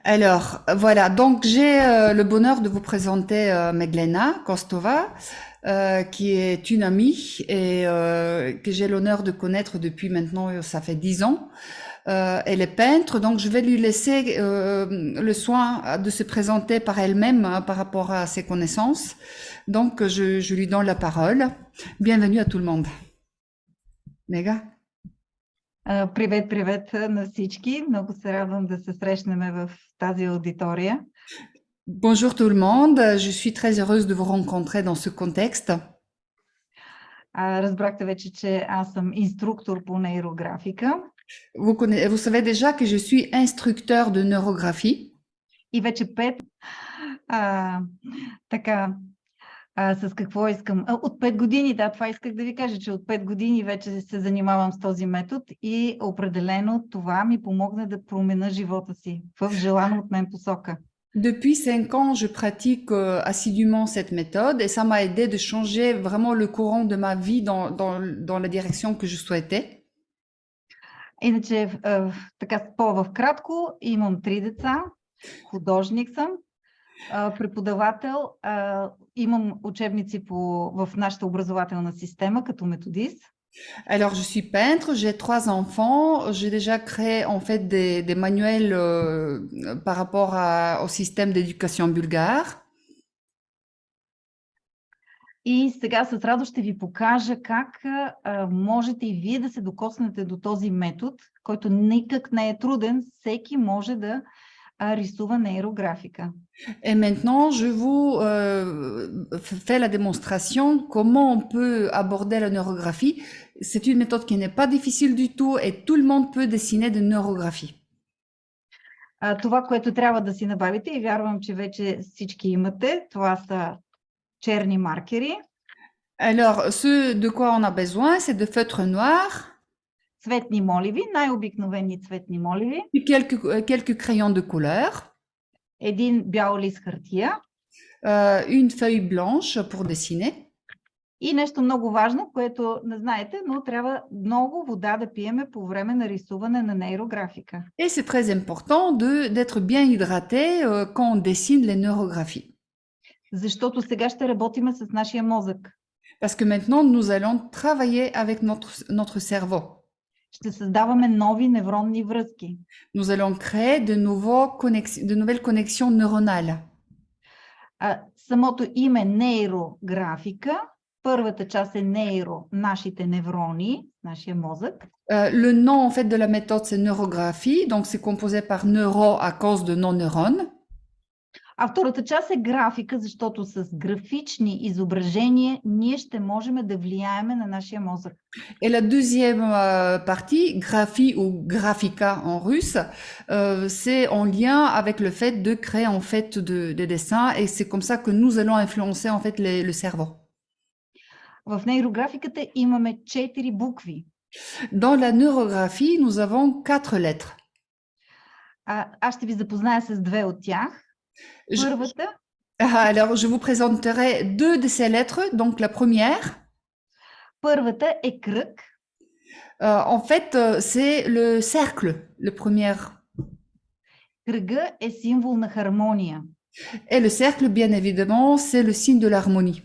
Alors, voilà, donc j'ai le bonheur de vous présenter Meglena Kostova, qui est une amie et que j'ai l'honneur de connaître depuis maintenant, ça fait 10 ans. Elle est peintre, donc je vais lui laisser le soin de se présenter par elle-même hein, par rapport à ses connaissances. Donc, je lui donne la parole. Bienvenue à tout le monde. Mega. Привет, привет на всички. Много се радвам да се срещнем в тази аудитория. Bonjour tout le monde, je suis très heureuse de vous rencontrer dans ce contexte. Разбрахте вече, че аз съм инструктор по нейрографика Vous savez déjà que je suis instructeur de neurographie. и вече а, така, с какво искам? От 5 години, да, това исках да ви кажа, че от 5 години вече се занимавам с този метод и определено това ми помогна да променя живота си в желана от мен посока. Depuis 5 ans, je pratique assidûment cette méthode et ça m'a aidé de changer vraiment le courant de ma vie dans la direction que je souhaitais. Иначе, така в кратко, имам 3 деца, художник съм, преподавател, имам учебници в нашата образователна система като методист. Alors, je suis peintre, j'ai 3 enfants, j'ai déjà créé en fait des manuels par rapport au système d'éducation bulgare. И сега с радост ще ви покажа как можете и вие да се докоснете до този метод, който никак не е труден, всеки може да рисува нейрографика. Et maintenant, je vous fais la démonstration comment on peut aborder la neurographie. C'est une méthode qui n'est pas difficile du tout et tout le monde peut dessiner de neurographie. Това, което трябва да си набавите и вярвам, че вече всички имате, това са черни маркери. Alors, ce de quoi on a besoin, c'est de feutres noirs. Цветни моливи, най-обикновени цветни моливи. Puis quelques crayons de couleur. Един бял лист хартия. Une feuille blanche pour dessiner. И нещо много важно, което не знаете, но трябва много вода да пиеме по време на рисуване на нейрографика. Et c'est très important d'être bien hydraté quand on dessine les neurographies. Защото сега ще работим с нашия мозък. Parce que maintenant, nous allons travailler avec notre cerveau. Ще създаваме нови невронни връзки. Nous allons créer de nouvelles connexions neuronales. Самото име нейрографика, първата част е нейро, нашите неврони, нашия мозък. Le nom en fait de la méthode c'est neurographie, donc c'est composé par neuro à cause de nos neurones. А втората част е графика, защото с графични изображения ние ще можем да влияем на нашия мозък. Et la deuxième partie, graphie ou grafika en russe, c'est en lien avec le fait de créer en fait des dessins et c'est comme ça que nous allons influencer en fait le cerveau. В нейрографиката имаме 4 букви. Dans la neurographie, nous avons 4 lettres. Аз ще ви запозная с 2 от тях. Първата. Alors, je vous présenterai 2 de ces lettres. Donc, la première. Първата е кръг. En fait, c'est le cercle, le premier. Кръга е символ на хармония. Et le cercle, bien évidemment, c'est le signe de l'harmonie.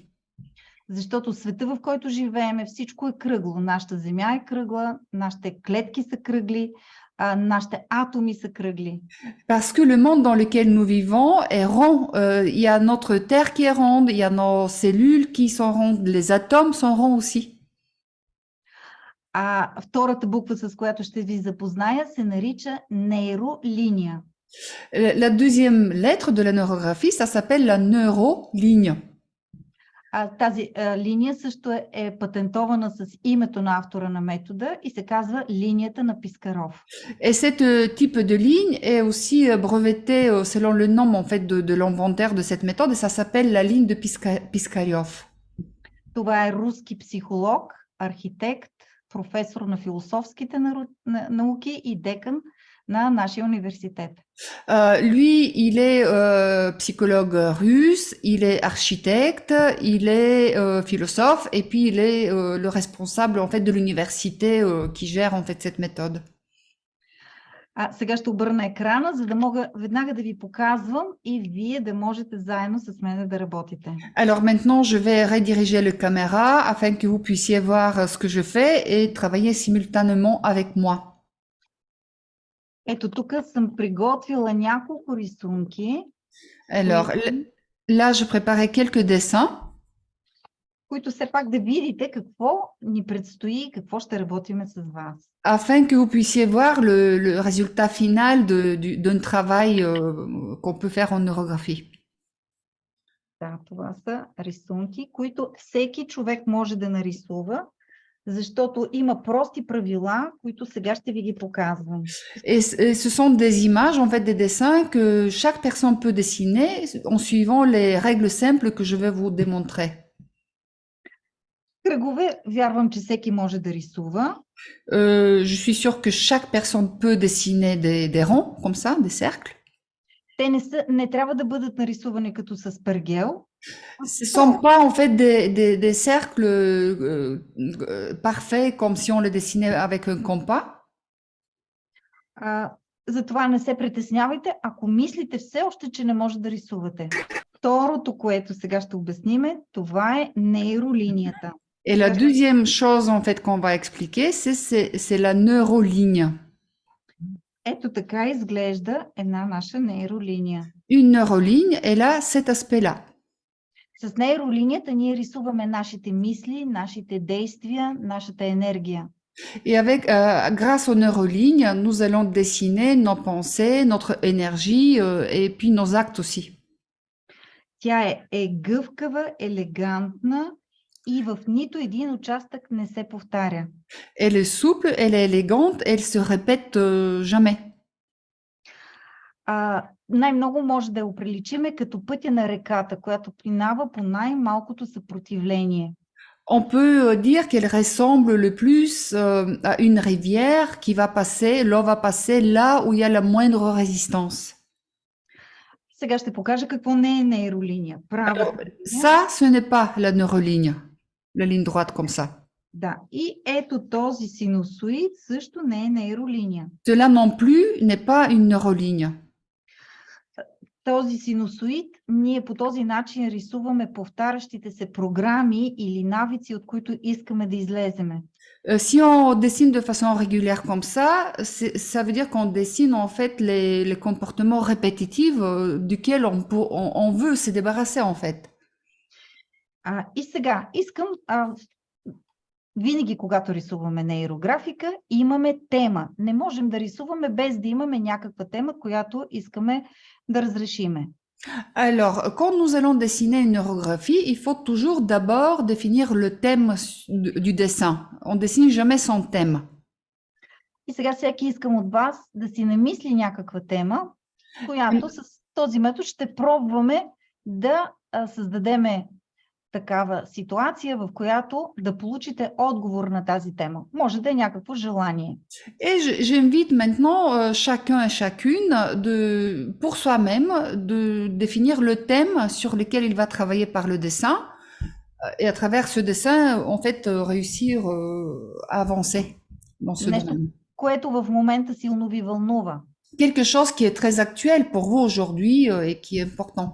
Защото света, в който живеем, всичко е кръгло. Нашата земя е кръгла, нашите клетки са кръгли, нашите атоми са кръгли. Parce que le monde dans lequel nous vivons est rond. Il y a notre Terre qui est ronde, il y a nos cellules qui sont rondes, les atomes sont ronds aussi. Втората буква, с която ще ви запозная, се нарича нейролиния. La deuxième lettre de la neurographie, ça s'appelle la neuroligne. Тази линия също е патентована с името на автора на метода и се казва линията на Пискаров. Et cette type de ligne est aussi brevetée selon le nom en fait de l'inventeur de cette méthode et ça s'appelle la ligne de Piskaryov. Това е руски психолог, архитект, професор на философските науки и декан на нашия университет. Lui, il est psychologue russe, il est architecte, il est philosophe et puis il est le responsable en fait de l'université qui gère en fait cette méthode. Сега ще обърна екрана, за да мога веднага да ви показвам и вие да можете заедно с мен да работите. Alors maintenant, je vais rediriger la caméra afin que vous puissiez voir ce que je fais et travailler simultanément avec moi. Ето тук съм приготвила няколко рисунки, Alors là, je préparais quelques dessins които все пак да видите какво ни предстои и какво ще работиме с вас. afin que vous puissiez voir le résultat final d'un travail qu'on peut faire en neurographie. Да, това са рисунки, които всеки човек може да нарисува, защото има прости правила, които сега ще ви ги показвам. Et ce sont des images, en fait, des dessins que chaque personne peut dessiner en suivant les règles simples que je vais vous démontrer. Кръгове, вярвам, че всеки може да рисува. Je suis sûre que chaque personne peut dessiner des ronds, comme ça, des cercles. Те не трябва да бъдат нарисувани като с пергел. Ce ne sont pas, en fait, des cercles parfaits, comme si on les dessinait avec un compas. Затова не се притеснявайте, ако мислите все още, че не може да рисувате. Второто, което сега ще обясниме, това е нейролинията. Et la deuxième chose, en fait, qu'on va expliquer, c'est la neuroligne. Ето така изглежда една наша нейролиния. Une neuroligne, elle a cet aspect-là. С нейролинията ние рисуваме нашите мисли, нашите действия, нашата енергия. Et avec, grâce aux neurolignes, nous allons dessiner nos pensées, notre énergie et puis nos actes aussi. Тя е гъвкава, елегантна и в нито един участък не се повтаря. Elle est souple, elle est élégante, elle se répète jamais. Най-много може да я оприличиме като пътя на реката, която минава по най-малкото съпротивление. On peut dire qu'elle ressemble le plus à une rivière qui va passer, l'eau va passer là où il y a la moindre résistance. Сега ще покажа какво не е нейролиния. Ça, ce n'est pas la neuroligne, la ligne droite comme ça. Да, и ето този синусоид също не е нейролиния. Cela non plus n'est pas une neuroligne. Този синусоид, ние по този начин рисуваме повтарящите се програми или навици, от които искаме да излеземе. Si on dessine de façon régulière comme ça veut dire qu'on dessine en fait les comportements répétitifs duquel on veut se débarrasser en fait. И сега искам винаги, когато рисуваме нейрографика, имаме тема. Не можем да рисуваме без да имаме някаква тема, която искаме да разрешиме. Alors, quand nous allons dessiner une neurographie, il faut toujours d'abord définir le thème du dessin. On dessine jamais sans thème. И сега всеки искам от вас да си намисли някаква тема, която с този метод ще пробваме да създадеме такава ситуация, в която да получите отговор на тази тема. Може да е някакво желание. Et j'invite maintenant chacun et chacune pour soi-même de définir le thème sur lequel il va travailler par le dessin et à travers ce dessin, en fait, réussir à avancer dans ce domaine. Което в момента силно ви вълнува. Quelque chose qui est très actuel pour vous aujourd'hui et qui est important.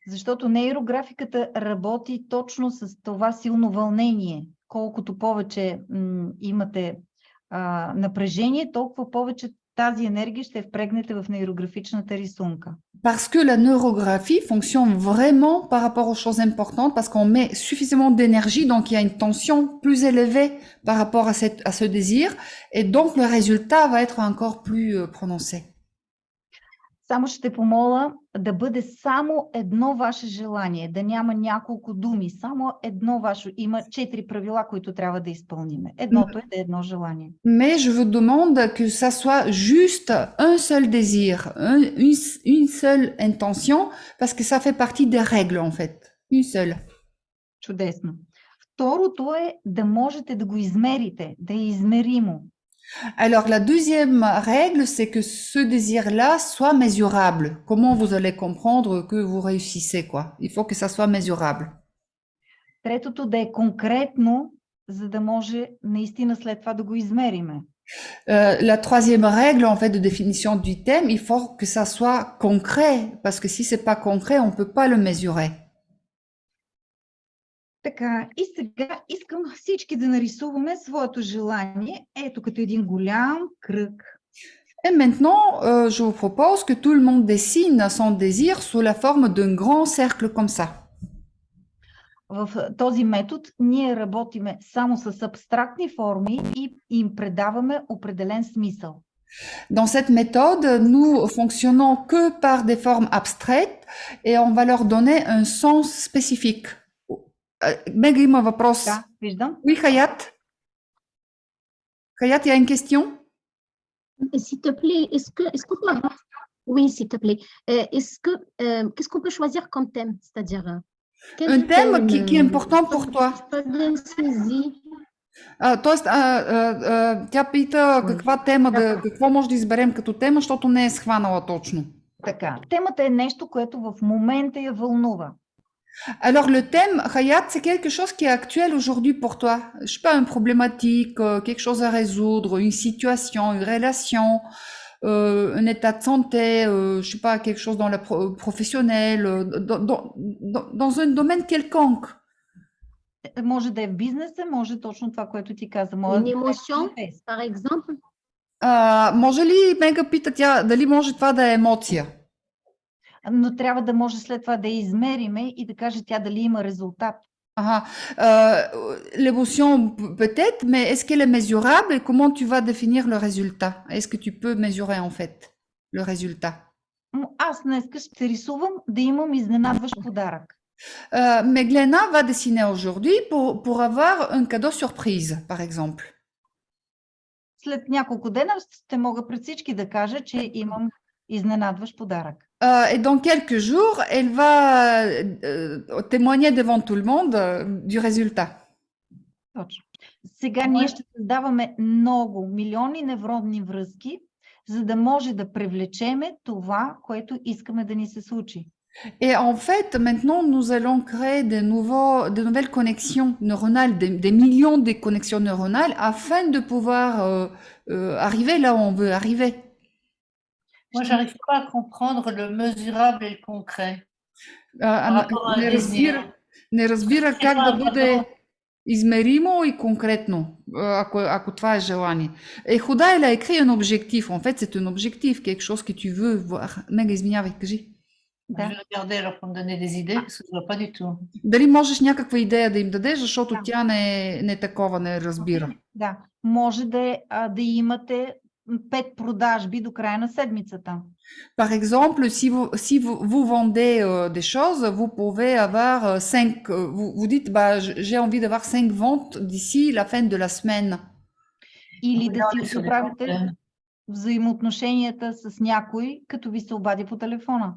Защото нейрографиката работи точно с това силно вълнение. Колкото повече имате напрежение, толкова повече тази енергия ще впрегнете в нейрографичната рисунка. Parce que la neurographie fonctionne vraiment par rapport aux choses importantes, parce qu'on met suffisamment d'énergie, donc il y a une tension plus élevée par rapport à ce désir, et donc le résultat va être encore plus prononcé. Само ще помоля да бъде само едно ваше желание, да няма няколко думи, само едно ваше. Има 4 правила, които трябва да изпълниме. Едното е да е едно желание. Mais je vous demande que ça soit juste un seul désir, une seule intention, parce que ça fait partie des règles en fait. Une seule. Чудесно. Второто е да можете да го измерите, да е измеримо. Alors, la deuxième règle, c'est que ce désir-là soit mesurable. Comment vous allez comprendre que vous réussissez, quoi? Il faut que ça soit mesurable. Третото да е конкретно, за да може наистина след това да го измериме. La troisième règle, en fait, de définition du thème, il faut que ça soit concret, parce que si c'est pas concret, on peut pas le mesurer. Така, и сега искам всички да нарисуваме своето желание, ето като един голям кръг. Et maintenant, je vous propose que tout le monde dessine son désir sous la forme d'un grand cercle comme ça. В този метод ние работиме само с абстрактни форми и им предаваме определен смисъл. Dans cette méthode, nous fonctionnons que par des formes abstraites et on va leur donner un sens spécifique. Meg има въпрос. Да, виждам. Oui, Hayat? Hayat, il y a une question? S'il te plaît, oui, s'il te plaît. Qu'est-ce qu'on peut choisir comme thème? C'est-à-dire, Un thème qui est important pour toi. Тоест, тя пита каква тема какво може да изберем като тема, защото не е схванала точно. Така, темата е нещо, което в момента я вълнува. Alors le thème, Hayat, c'est quelque chose qui est actuel aujourd'hui pour toi. Je sais pas, une problématique, quelque chose à résoudre, une situation, une relation, un état de santé, je sais pas, quelque chose dans le professionnel, dans un domaine quelconque. Може да е в бизнеса, може точно това, което ти каза. Une émotion, par exemple. Може ли, Мега пита тя, дали може това да е емоция? Но трябва да може след това да я измериме и да каже тя дали има резултат. L'émotion peut-être, mais est-ce qu'elle est mesurable et comment tu vas définir le résultat? Est-ce que tu peux mesurer en fait le résultat? Аз днес ще рисувам да имам изненадващ подарък. Meglena va dessiner aujourd'hui pour avoir un cadeau surprise, par exemple. След няколко дена ще мога пред всички да кажа, че имам изненадващ подарък. Et dans quelques jours, elle va témoigner devant tout le monde du résultat. Точно. Сега ние ще създаваме много, милиони невронни връзки, за да може да привлечеме това, което искаме да ни се случи. Et en fait, maintenant, nous allons créer de nouvelles connexions neuronales, des millions de connexions neuronales, afin de pouvoir arriver là où on veut arriver. Moi, j'arrive pas à comprendre le mesurable et le concret. Par rapport à un désir. Не разбира как да бъде измеримо и конкретно, ако това е желание. Хода, elle a écrit un objectif. En fait, c'est un objectif, quelque chose que tu veux voir. Мега, извинявай, кажи. Да. Je vais regarder alors pour me donner des idées, parce que je vois pas du tout. Дали можеш някаква идея да им дадеш, защото тя не такова не разбира. Да, може да имате 5 продажби до края на седмицата. Par exemple, si vous vendez des choses, vous pouvez avoir 5, vous dites, bah, j'ai envie d'avoir 5 ventes d'ici la fin de la semaine. Или да си оправите взаимоотношенията с някой, като ви се обади по телефона.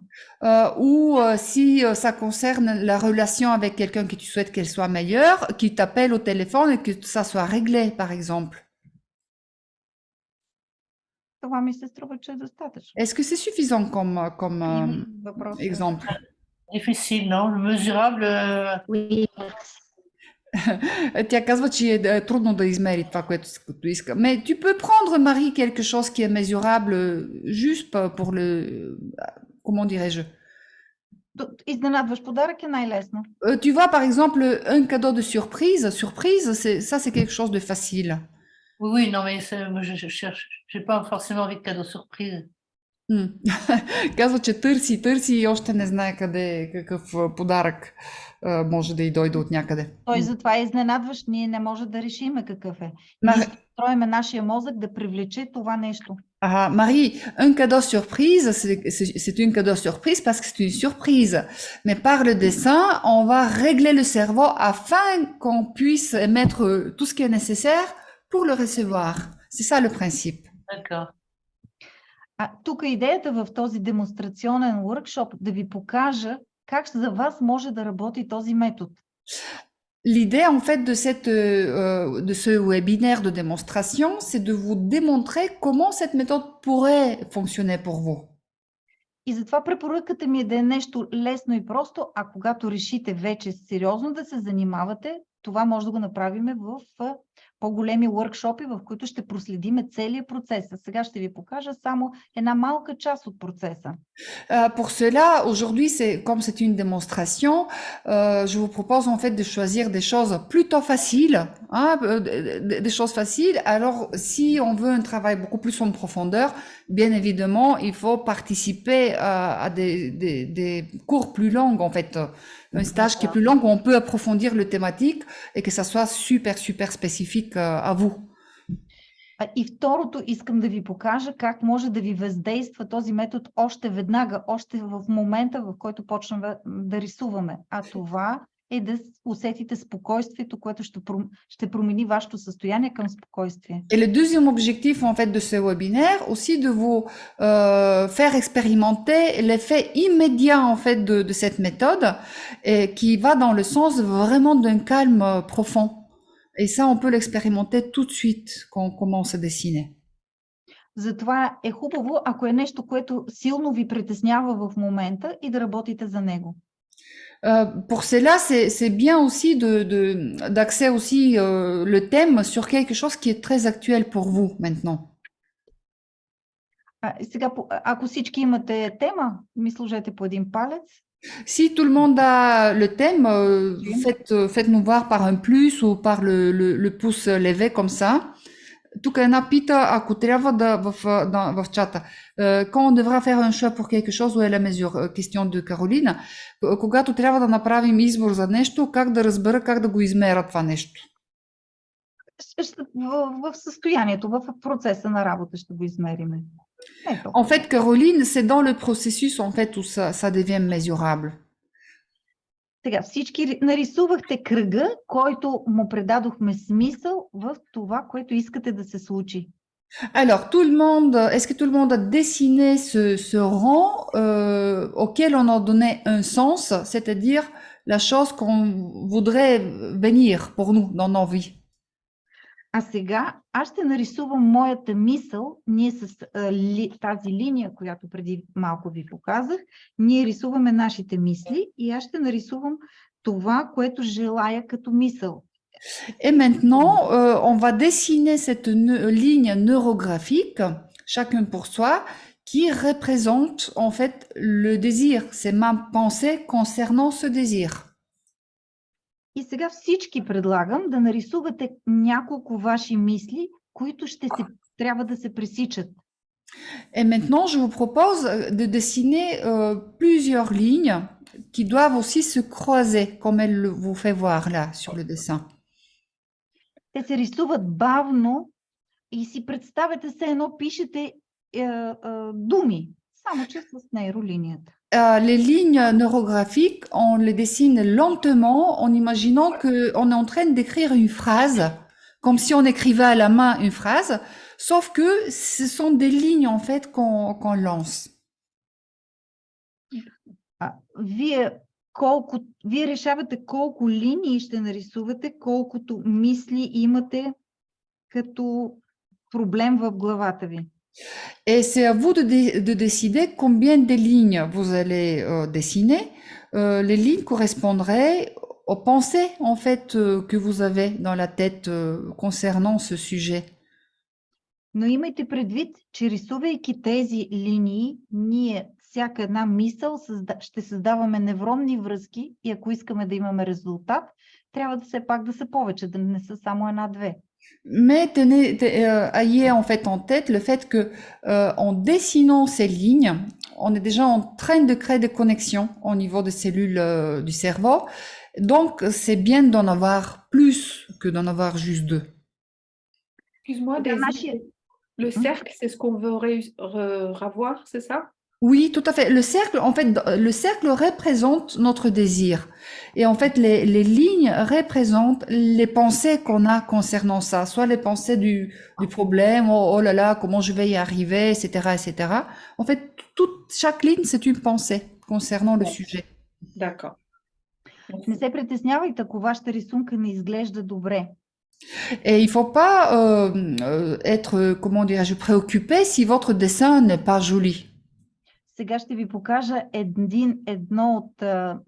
Ou si ça concerne la relation avec quelqu'un que tu souhaites qu'elle soit meilleure, qui t'appelle au téléphone et que ça soit réglé, par exemple. Това ми се струва, че е достатъчно. Est-ce que c'est suffisant comme exemple? Difficile, non? Le mesurable. Oui. Тя казва, че е трудно да измери това, което иска. Mais tu peux prendre, Marie, quelque chose qui est mesurable juste pour le... Comment dirais-je? Изненадваш подарък е най-лесно. Tu vois, par exemple, un cadeau de surprise. Surprise, ça, c'est quelque chose de facile. Oui, non, mais je cherche. J'ai pas forcément envie de cadeau surprise. Казва, че търси и още не знае какъв подарък може да й дойде от някъде. Той затова е изненадващ. Ние не може да решиме какъв е. Ние строиме нашия мозък да привлече това нещо. Marie, un cadeau surprise, c'est une cadeau surprise parce que c'est une surprise. Mais par le dessin, on va régler le cerveau afin qu'on puisse mettre tout ce qui est nécessaire pour le recevoir. C'est ça le principe. D'accord. Тук идеята в този демонстрационен workshop да ви покажа как за вас може да работи този метод. L'idée en fait de ce webinaire de démonstration, c'est de vous démontrer comment cette méthode pourrait fonctionner pour vous. И затова препоръката ми е да е нещо лесно и просто, а когато решите вече сериозно да се занимавате, това може да го направим в по-големи workshop, в които ще проследиме целият процес. А сега ще ви покажа само една малка част от процеса. Pour cela, aujourd'hui, comme c'est une démonstration, je vous propose en fait de choisir des choses plutôt faciles, hein, des choses faciles. Alors, si on veut un travail beaucoup plus en profondeur, bien évidemment, il faut participer à des cours plus longs, en fait, un stage qui est plus long où on peut approfondir le thématique et que ça soit super spécifique à vous. И второто, искам да ви покажа как може да ви въздейства този метод още веднага, още в момента, в който почнем да рисуваме. А това е да усетите спокойствието, което ще промени вашето състояние към спокойствие. Et le deuxième objectif en fait de ce webinaire, aussi de vous faire expérimenter l'effet immédiat en fait de cette méthode, et qui va dans le sens vraiment d'un calme profond. Et ça, on peut l'expérimenter tout de suite quand on commence à dessiner. Затова е хубаво, ако е нещо, което силно ви притеснява в момента, и да работите за него. Pour cela, c'est bien aussi d'axer aussi le thème sur quelque chose qui est très actuel pour vous maintenant. Сега, ако всички имате тема, ми сложете по един палец. Si tout le monde a le thème, faites-nous voir par un plus ou par le pouce levé comme ça. Тук една пита, ако трябва в чата, quand on devra faire un choix pour quelque chose, où est la mesure? Question de Caroline. Когато трябва да направим избор за нещо, как да разбера, как да го измеря това нещо? В състоянието, в процеса на работа ще го измериме. En fait, Caroline, c'est dans le processus en fait où ça devient mesurable. Сега всички нарисувахте кръга, който му предадохме смисъл в това, което искате да се случи. Alors, est-ce que tout le monde a dessiné ce rang auquel on a donné un sens, c'est-à-dire la chose qu'on voudrait venir pour nous dans nos vies? А сега аз ще нарисувам моята мисъл. Ние с тази линия, която преди малко ви показах, ние рисуваме нашите мисли и аз ще нарисувам това, което желая като мисъл. Et maintenant, on va dessiner cette ligne neurographique, chacun pour soi, qui représente en fait le désir. C'est ma pensée concernant ce désir. И сега всички предлагам да нарисувате няколко ваши мисли, които трябва да се пресичат. Et maintenant, je vous propose de dessiner plusieurs lignes qui doivent aussi se croiser, comme elle vous fait voir là sur le dessin. Те се рисуват бавно и си представете се едно пишете думи, само че с нейролинията. Les lignes neurographiques, on les dessine lentement en imaginant qu'on est en train d'écrire une phrase, comme si on écrivait à la main une phrase, sauf que ce sont des lignes en fait qu'on lance. Вие решавате колко линии ще нарисувате, колкото мисли имате като проблем в главата ви. Et c'est à vous de décider combien de lignes vous allez dessiner. Les lignes correspondraient aux pensées en fait que vous avez dans la tête concernant ce sujet. Но имайте предвид, че рисувайки тези линии, ние всяка една мисъл ще създаваме невронни връзки и ако искаме да имаме резултат, трябва да все пак да са повече, да не са само една-две. Mais ayez en fait en tête le fait que en dessinant ces lignes, on est déjà en train de créer des connexions au niveau des cellules du cerveau. Donc, c'est bien d'en avoir plus que d'en avoir juste deux. Excuse-moi, le cercle, c'est ce qu'on veut revoir, c'est ça? Oui, tout à fait. Le cercle représente notre désir. Et en fait, les lignes représentent les pensées qu'on a concernant ça. Soit les pensées du problème, oh là là, comment je vais y arriver, etc., etc. En fait, chaque ligne, c'est une pensée concernant le sujet. D'accord. Не се притеснявайте, ако вашата рисунка не изглежда добре. Et il faut pas être, comment dirais-je, préoccupé si votre dessin n'est pas joli. Сега ще ви покажа едно от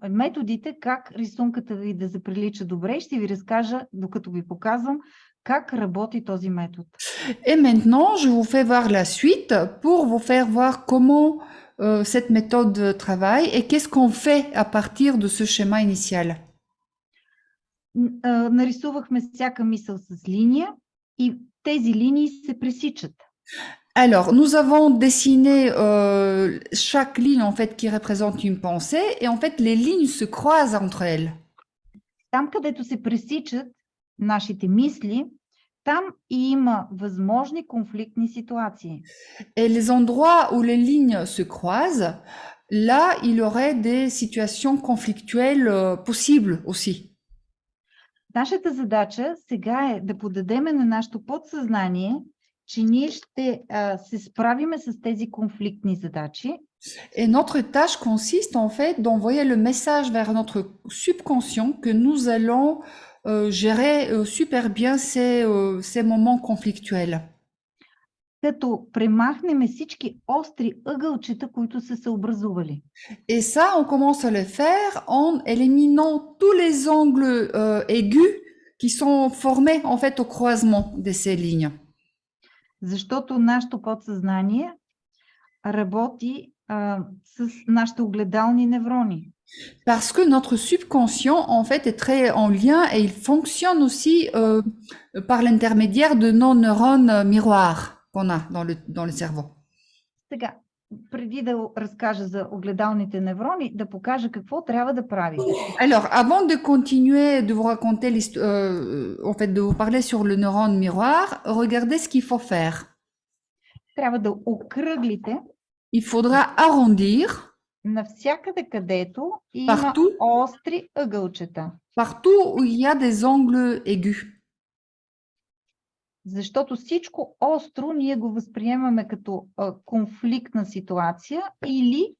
методите, как рисунката ви да заприлича добре и ще ви разкажа, докато ви показвам, как работи този метод. Et maintenant, je vous fais voir la suite pour vous faire voir comment cette méthode travaille et qu'est-ce qu'on fait à partir de ce schéma initial. Нарисувахме всяка мисъл с линия и тези линии се пресичат. Alors, nous avons dessiné chaque ligne en fait qui représente une pensée et en fait les lignes se croisent entre elles. Там, където се пресичат нашите мисли, там има възможни конфликтни ситуации. Et les endroits où les lignes se croisent, là, il y aurait des situations conflictuelles possibles aussi. Нашата задача сега е да подадеме на нашето подсъзнание, че ние ще се справиме с тези конфликтни задачи. Et notre tâche consiste en fait d'envoyer le message vers notre subconscient que nous allons gérer super bien ces moments conflictuels. Като премахнем всички остри ъгълчета, които са се образували. Et ça, on commence à le faire en éliminant tous les angles aigus qui sont formés en fait au croisement de ces lignes. Защото нашето подсъзнание работи с нашите огледални неврони. Parce que notre subconscient, en fait, est très en lien et il fonctionne aussi par l'intermédiaire de nos neurones miroirs qu'on a dans le cerveau. Сега, преди да разкажа за огледалните неврони, да покажа какво трябва да правите. Alors, avant de continuer de vous raconter en fait, de vous parler sur le neurone miroir, regardez ce qu'il faut faire. Трябва да окръглите Il faudra arrondir навсякъде, където има partout, остри ъгълчета. partout où il y a des angles aigus. Защото всичко остро ние го възприемаме като конфликтна ситуация или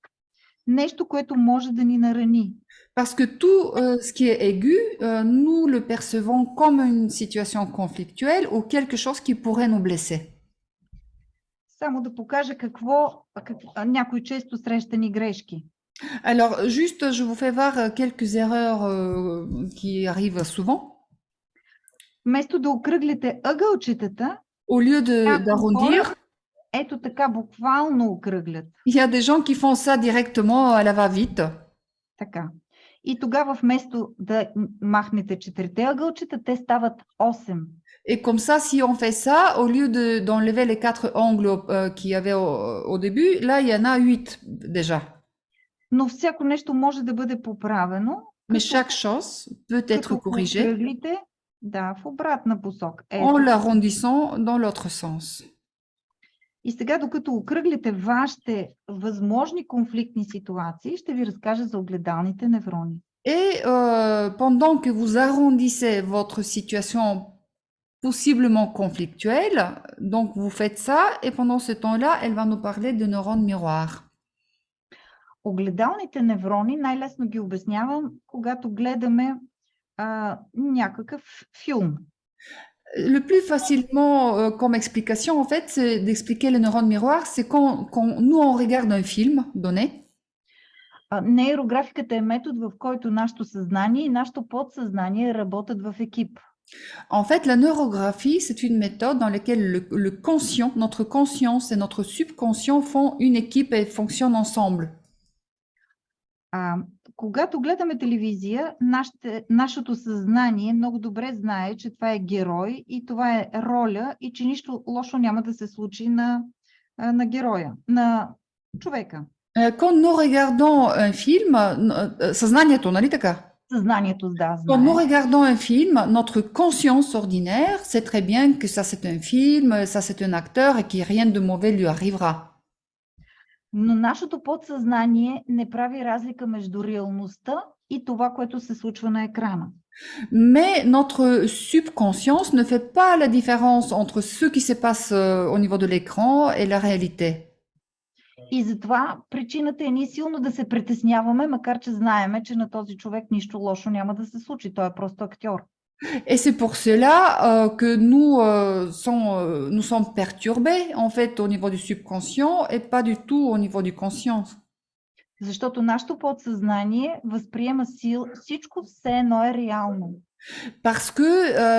нещо, което може да ни нарани. Parce que tout ce qui est aigu, nous le percevons comme une situation conflictuelle ou quelque chose qui pourrait nous blesser. Само да покажа някои често срещани грешки. Alors, juste, je vous fais voir quelques erreurs qui arrivent souvent. Вместо да окръглите ъгълчетата, Au lieu d'arrondir, ето така буквално окръглят. il y a des gens qui font ça directement à la va-vite. Така. И тогава вместо да махнете 4 ъгълчета, те стават 8. Et comme ça, si on fait ça, au lieu d'enlever les 4 angles qu'il y avait au début, là, il y en a 8 déjà. Но всяко нещо може да бъде поправено. Mais chaque chose peut être corrigée окръглите, да, в обратна посока. en l'arrondissant dans l'autre sens. И сега, докато окръглите вашите възможни конфликтни ситуации, ще ви разкажа за огледалните неврони. Et pendant que vous arrondissez votre situation possiblement conflictuelle, donc vous faites ça, et pendant ce temps-là, elle va nous parler de neurones miroirs. Огледалните неврони най-лесно ги обяснявам, когато гледаме някакъв филм. Le plus facilement comme explication, en fait, c'est d'expliquer les neurones miroirs, c'est quand nous, on regarde un film donné. Нейрографиката е метод, в който нашето съзнание и нашето подсъзнание работят в екип. En fait, la neurographie, c'est une méthode dans laquelle le conscient, notre conscience et notre subconscient font une équipe et fonctionnent ensemble. Когато гледаме телевизия, нашето съзнание много добре знае, че това е герой и това е роля и че нищо лошо няма да се случи на героя, на човека. Quand nous regardons un film, съзнанието, нали така? Съзнанието, да, знае. Quand nous regardons un film, notre conscience ordinaire sait très bien que ça c'est un film, ça c'est un acteur et que rien de mauvais lui arrivera. Но нашето подсъзнание не прави разлика между реалността и това, което се случва на екрана. Mais notre subconscience ne fait pas la différence entre ce qui se passe au niveau de l'écran et la réalité. И затова причината е ние силно да се притесняваме, макар че знаеме, че на този човек нищо лошо няма да се случи. Той е просто актьор. Et c'est pour cela que nous sommes perturbés en fait au niveau du subconscient et pas du tout au niveau du conscient. Защото нашето подсъзнание възприема всичко все едно е реално. Parce que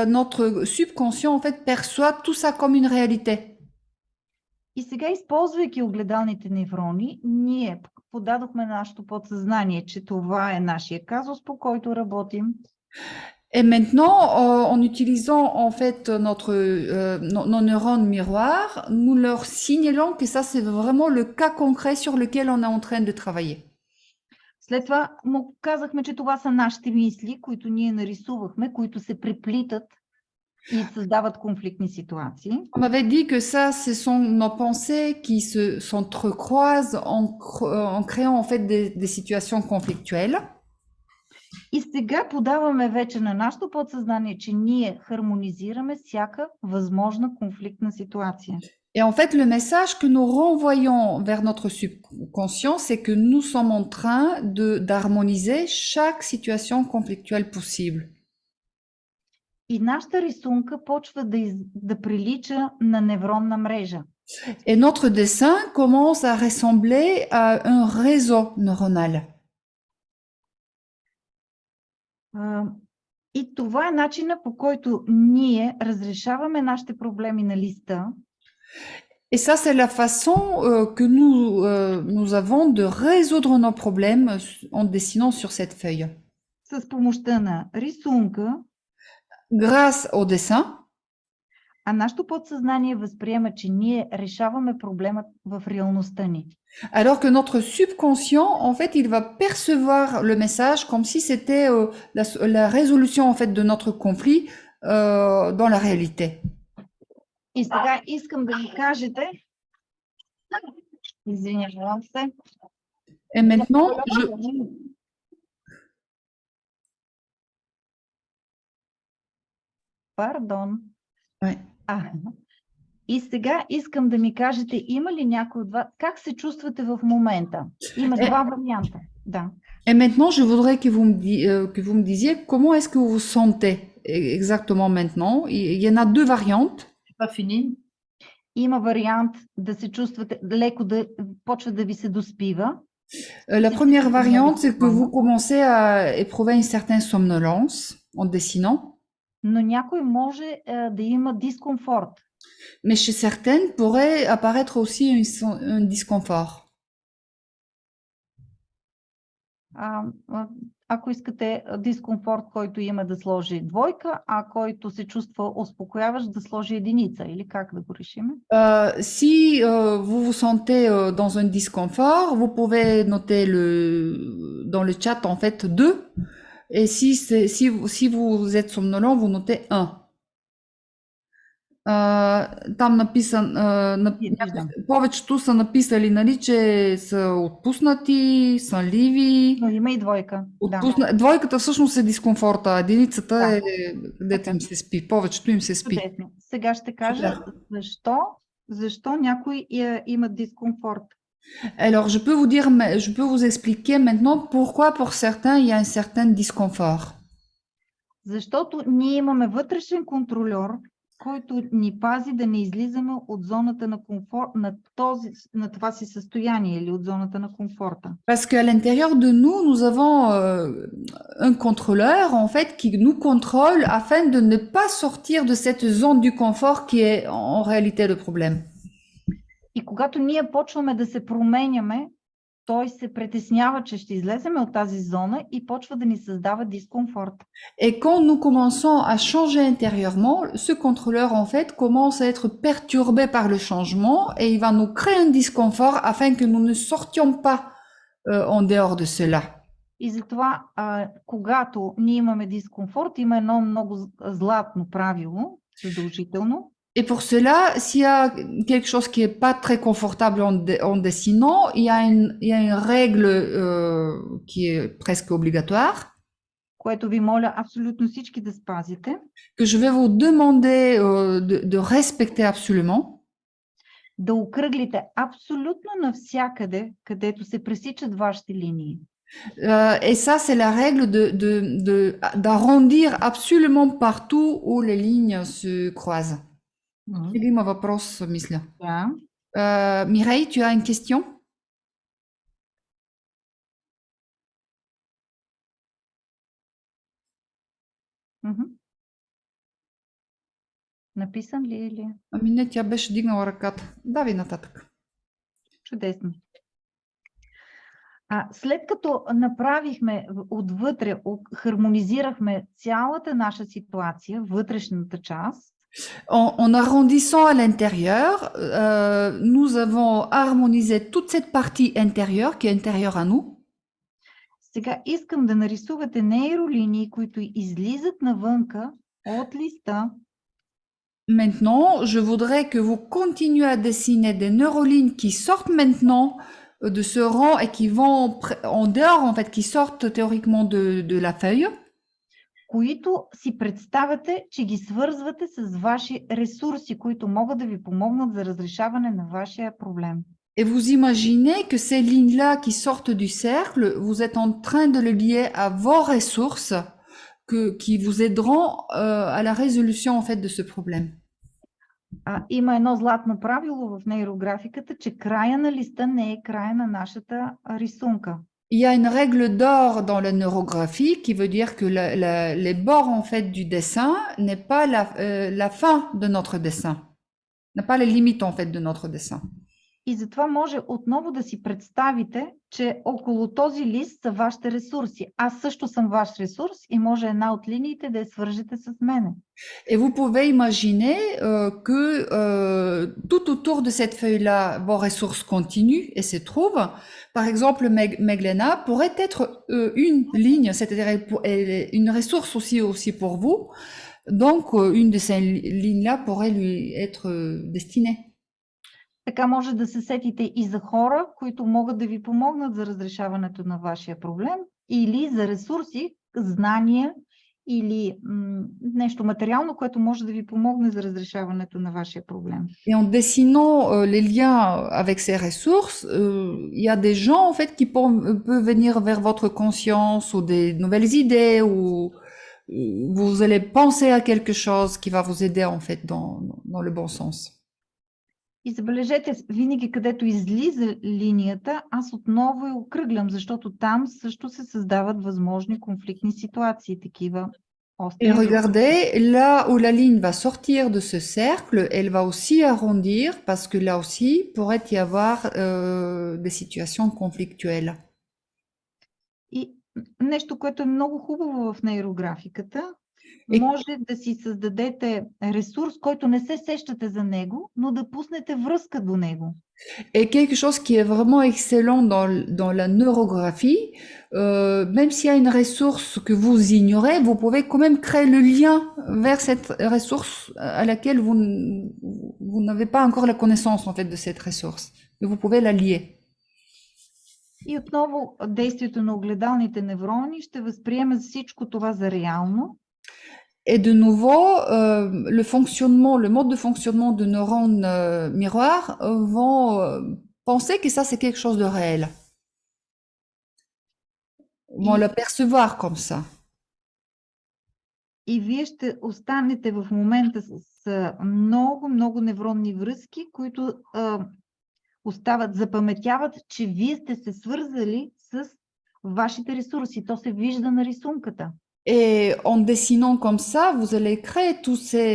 notre subconscient en fait perçoit tout ça comme une réalité. И сега, използвайки огледалните неврони, ние подадохме нашето подсъзнание, че това е нашия казус, по който работим. Et maintenant, en utilisant en fait nos neurones miroirs, nous leur signalons que ça c'est vraiment le cas concret sur lequel on est en train de travailler. След това му казахме, че това са нашите мисли, които ние нарисувахме, които се преплитат и създават конфликтни ситуации. On m'avait dit que ça, ce sont nos pensées qui s'entrecroisent en créant en fait des situations conflictuelles. И сега подаваме вече на нашето подсъзнание, че ние хармонизираме всяка възможна конфликтна ситуация. Et en fait, le message que nous renvoyons vers notre subconscient, c'est que nous sommes en train d'harmoniser chaque situation conflictuelle possible. И нашата рисунка почва да прилича на невронна мрежа. Et notre dessin commence à ressembler à un réseau neuronal. И това е начина, по който ние разрешаваме нашите проблеми на листа. Et ça, c'est la façon que nous avons de résoudre nos problèmes en dessinant sur cette feuille. С помощта на рисунка, grâce au dessin, а нашето подсъзнание възприема, че ние решаваме проблема в реалността ни. Alors que notre subconscient, en fait, il va percevoir le message comme si c'était la résolution en fait de notre conflit dans la réalité. И сега искам да ми кажете, извинявам се. Et maintenant, Пардон. Ouais. И сега искам да ми кажете, има ли някой от вас, как се чувствате в момента? Има два варианта. Да. Et maintenant, je voudrais que vous me disiez comment est-ce que vous vous sentez exactement maintenant. Il y en a deux variantes. Pas fini. Има вариант да се чувствате леко, да почва да ви се доспива. La première variante, c'est que vous commencez à éprouver une certaine somnolence en dessinant. Но някой може да има дискомфорт. Mais chez certaines pourrait apparaître aussi un disconfort. Ако искате дискомфорт, който има, да сложи двойка, а който се чувства успокояващ, да сложи единица, или как да го решим? Si vous vous sentez dans un disconfort, vous pouvez noter dans le chat en fait 2. Et si vous êtes somnolent, vous notez 1. Там повечето са написали, нали, че са отпуснати, сънливи. Но има и двойка. Двойката всъщност е дискомфорта, а единицата е където им се спи. Повечето им се спи. Чудесно. Сега ще кажа защо някой има дискомфорт. Alors, je peux vous expliquer maintenant pourquoi pour certains il y a un certain disconfort. Защото ние имаме вътрешен контрольор, който ни пази да не излизаме от зоната на комфорт, на това си състояние или от зоната на комфорта. Parce qu'à l'intérieur de nous avons un contrôleur en fait qui nous contrôle afin de ne pas sortir de cette zone du confort qui est en réalité le problème. И когато ние почваме да се променяме, той се притеснява, че ще излеземе от тази зона и почва да ни създава дискомфорт. Et quand nous commençons à changer intérieurement, ce contrôleur en fait commence à être perturbé par le changement et il va nous créer un disconfort afin que nous ne sortions pas en dehors de cela. И затова, когато ние имаме дискомфорт, има едно много златно правило, задължително. Et pour cela, s'il y a quelque chose qui est pas très confortable en dessinant, il y a une règle qui est presque obligatoire. Което ви моля абсолютно всички да спазите. Que je vais vous demander de respecter absolument. Да окръглите абсолютно навсякъде, където се пресичат вашите линии. Et ça, c'est la règle d'arrondir absolument partout où les lignes se croisent. Има въпрос, мисля. Да. Mireille, tu as une question? Написан ли или? Ами не, тя беше дигнала ръката. Давай нататък. Чудесно. След като направихме отвътре, хармонизирахме цялата наша ситуация, вътрешната част, En arrondissant à l'intérieur, nous avons harmonisé toute cette partie intérieure qui est intérieure à nous. Сега искам да нарисувате нейролинии, които излизат навънка от листа. Maintenant, je voudrais que vous continuez à dessiner des neurolignes qui sortent maintenant de ce rang et qui vont en dehors, en fait, qui sortent théoriquement de la feuille. Които си представяте, че ги свързвате с ваши ресурси, които могат да ви помогнат за разрешаване на вашия проблем. Et vous imaginez que ces lignes-là qui sortent du cercle, vous êtes en train de le lier à vos ressources qui vous aideront à la résolution en fait de ce problème. Има едно златно правило в нейрографиката, че края на листа не е края на нашата рисунка. Il y a une règle d'or dans la neurographie qui veut dire que les bords en fait du dessin n'est pas la fin de notre dessin, n'a pas les limites en fait de notre dessin. И затова може отново да си представите, че около този лист са вашите ресурси. Аз също съм ваш ресурс и може една от линиите да я свържете с мене. Et vous pouvez imaginer que tout autour de cette feuille-là, vos ressources continuent et se trouvent. Par exemple, Meglena pourrait être une ligne, c'est-à-dire elle est une ressource aussi pour vous. Donc, une de ces lignes-là pourrait lui être destinée. Така може да се сетите и за хора, които могат да ви помогнат за разрешаването на вашия проблем, или за ресурси, знания или нещо материално, което може да ви помогне за разрешаването на вашия проблем. Et en dessinant les liens avec ces ressources, il y a des gens en fait qui peuvent venir vers votre conscience ou des nouvelles idées ou vous allez penser à quelque chose qui va vous aider en fait dans le bon sens. И забележете, винаги където излиза линията, аз отново я окръглям, защото там също се създават възможни конфликтни ситуации, такива остри. Et regardez, là où la ligne va sortir de ce cercle, elle va aussi arrondir parce que là aussi pourrait y avoir des situations conflictuelles. И нещо, което е много хубаво в нейрографиката, може да си създадете ресурс, който не се сещате за него, но да пуснете връзка до него. Et quelque chose qui est vraiment excellent dans la neurographie, même s'il y a une ressource que vous ignorez, vous pouvez quand même créer le lien vers cette ressource à laquelle vous n'avez pas encore la connaissance en fait de cette ressource. Et vous pouvez la lier. И отново действието на огледалните неврони ще възприеме всичко това за реално. Et de nouveau, le mode de fonctionnement de neurones miroirs vont penser que ça c'est quelque chose de réel. Vont l'apercevoir comme ça. И вие ще останете в момента с много невронни връзки, които остават, запаметяват, че вие сте се свързали с вашите ресурси. То се вижда на рисунката. Et en dessinant comme ça, vous allez créer tous ces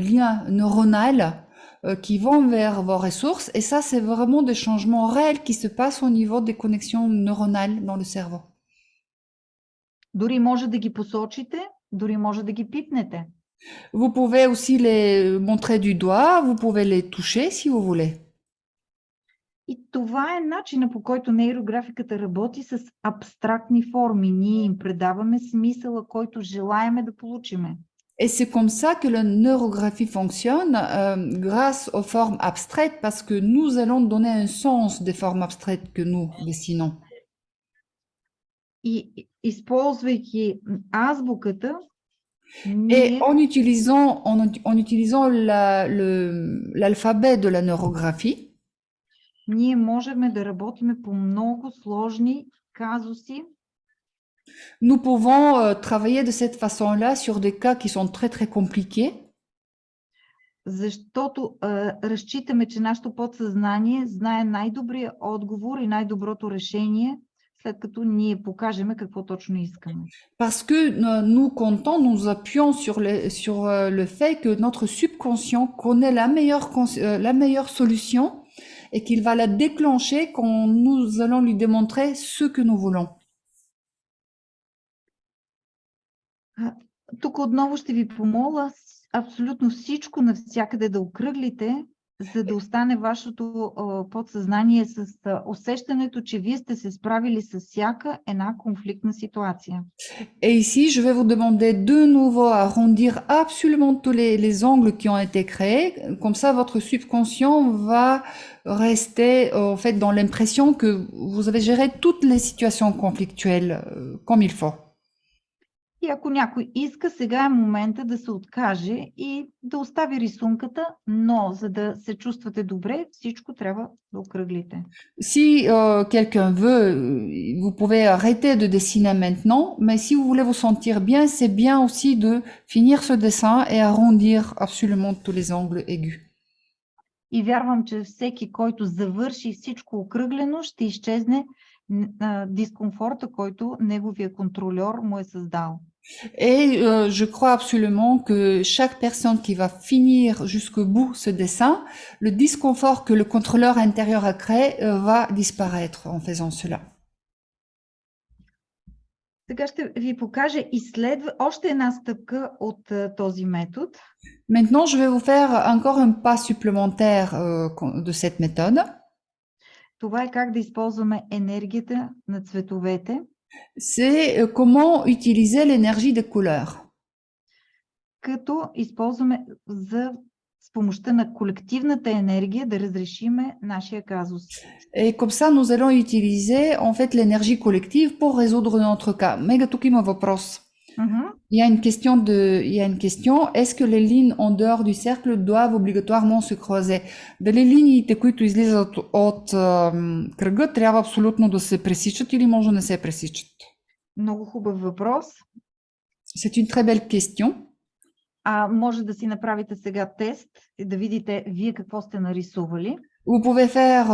liens neuronaux qui vont vers vos ressources. Et ça, c'est vraiment des changements réels qui se passent au niveau des connexions neuronales dans le cerveau. Дори може да ги посочите, дори може да ги пипнете. Vous pouvez aussi les montrer du doigt, vous pouvez les toucher si vous voulez. И това е начинът, по който нейрографиката работи с абстрактни форми. Ние им предаваме смисъла, който желаеме да получиме. Et c'est comme ça que la neurographie fonctionne grâce aux formes abstraites parce que nous allons donner un sens des formes abstraites que nous dessinons. И използвайки азбуката, Et en utilisant l'alphabet de la neurographie, ние можем да работим по много сложни казуси Nous pouvons travailler de cette façon-là sur des cas qui sont très très compliqués. Защото разчитаме, че нашето подсъзнание знае най-добрия отговор и най-доброто решение, след като ние покажем какво точно искаме. Parce que nous comptons, nous appuyons sur le fait que notre subconscient connaît la meilleure solution et qu'il va la déclencher quand nous allons lui démontrer ce que nous voulons. Тук отново ще ви помоля абсолютно всичко навсякъде да окръглите, за да остане вашето подсъзнание с усещането, че вие сте се справили с всяка една конфликтна ситуация. Et ici, je vais vous demander de nouveau à arrondir absolument tous les angles qui ont été créés. Comme ça, votre subconscient va rester en fait dans l'impression que vous avez géré toutes les situations conflictuelles comme il faut. И ако някой иска, сега е момента да се откаже и да остави рисунката, но за да се чувствате добре, всичко трябва да окръглите. Si quelqu'un veut, vous pouvez arrêter de dessiner maintenant, mais si vous voulez vous sentir bien, c'est bien aussi de finir ce dessin et arrondir absolument tous les angles aigus. И вярвам, че всеки, който завърши всичко окръглено, ще изчезне дискомфорта, който неговия контрольор му е създал. Et je crois absolument que chaque personne qui va finir jusqu'au bout ce dessin, le disconfort que le contrôleur intérieur a créé va disparaître en faisant cela. Сега ще ви покажа още една стъпка от този метод. Maintenant, je vais vous faire encore un pas supplémentaire de cette méthode. Това е как да използваме енергията на цветовете. C'est comment utiliser l'énergie des couleurs. Като използваме с помощта на колективната енергия да разрешиме нашия казус. Et comme ça, nous allons utiliser en fait l'énergie collective pour résoudre notre cas. Мега, тук има въпрос. Il y a une question. Est-ce que les lignes en dehors du cercle doivent obligatoirement se croiser? Дали линиите, които излизат от кръга, трябва абсолютно да се пресичат или може да не се пресичат? Много хубав въпрос. C'est une très belle question. Може да си направите сега тест и да видите вие какво сте нарисували. Vous pouvez faire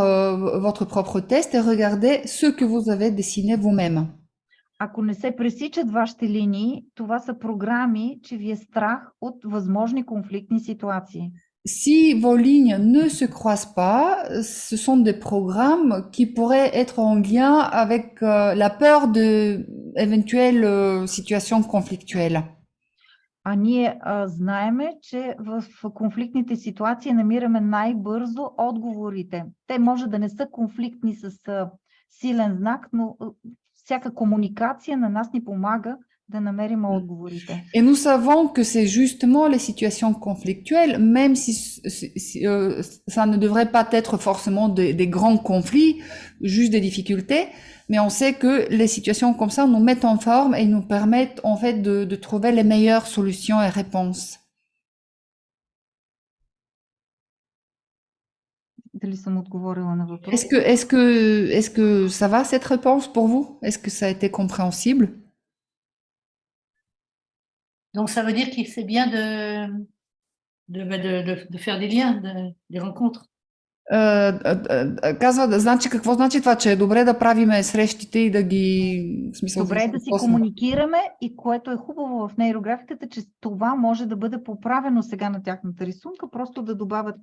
votre propre test et regarder ce que vous avez dessiné vous-même. Ако не се пресичат вашите линии, това са програми, че ви е страх от възможни конфликтни ситуации. Si vos lignes ne se croisent pas, ce sont des programmes qui pourraient être en lien avec la peur d'éventuelles situations conflictuelles. А ние знаеме, че в конфликтните ситуации намираме най-бързо отговорите. Те може да не са конфликтни с силен знак, но всяка комуникация на нас ни помага да намерим отговорите. Et nous savons que c'est justement les situations conflictuelles, même si ça ne devrait pas être forcément des grands conflits, juste des difficultés, mais on sait que les situations comme ça nous mettent en forme et nous permettent en fait de trouver les meilleures solutions et réponses. Дали съм отговорила на въпроса? Est-ce que ça va cette réponse pour vous? Est-ce que ça a été compréhensible? Donc ça veut dire que c'est bien de faire des liens, des rencontres. Казва, значи какво значи това, че е добре да правиме срещите и да ги... В смисъл, добре да си комуникираме и което е хубаво в нейрографиката, че това може да бъде поправено сега на тяхната рисунка, просто да добавят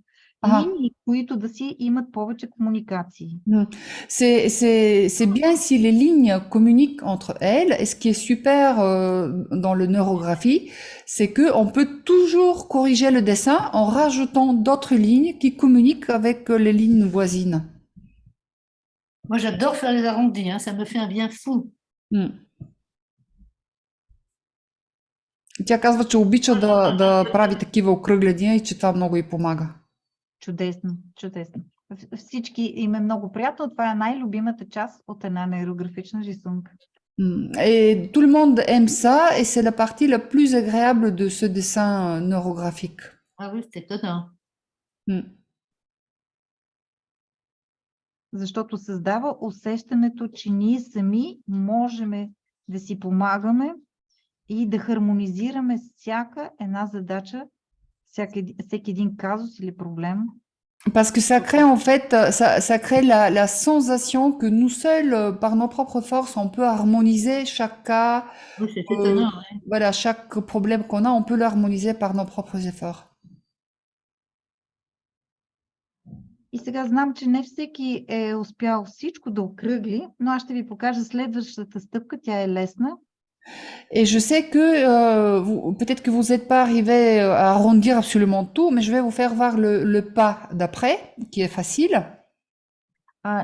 линии, които да си имат повече комуникации. C'est bien si les lignes communiquent entre elles, et ce qui est super dans le neurographie, c'est que on peut toujours corriger le dessin en rajoutant d'autres lignes qui communiquent avec les lignes voisines. Moi, j'adore faire les arrondis, hein, ça me fait un bien fou. Тя казва, че обича да прави такива окръгления и че това много й помага. Чудесно, чудесно. Всички им е много приятно. Това е най-любимата част от една нейрографична рисунка. Et tout le monde aime ça et c'est la partie la plus agréable de ce dessin neurographique. Ah oui, c'est étonnant. Защото създава усещането, че ние сами можем да си помагаме и да хармонизираме всяка една задача, всеки един казус или проблем. Parce que ça crée en fait, ça crée la sensation que nous seuls, par nos propres forces, on peut harmoniser chaque cas, Oui, c'est étonnant. Ouais. voilà, chaque problème qu'on a, on peut l'harmoniser par nos propres efforts. И сега знам, че не всеки е успял всичко да окръгли, но аз ще ви покажа следващата стъпка, тя е лесна. Et je sais que peut-être que vous n'êtes pas arrivé à arrondir absolument tout, mais je vais vous faire voir le pas d'après, qui est facile.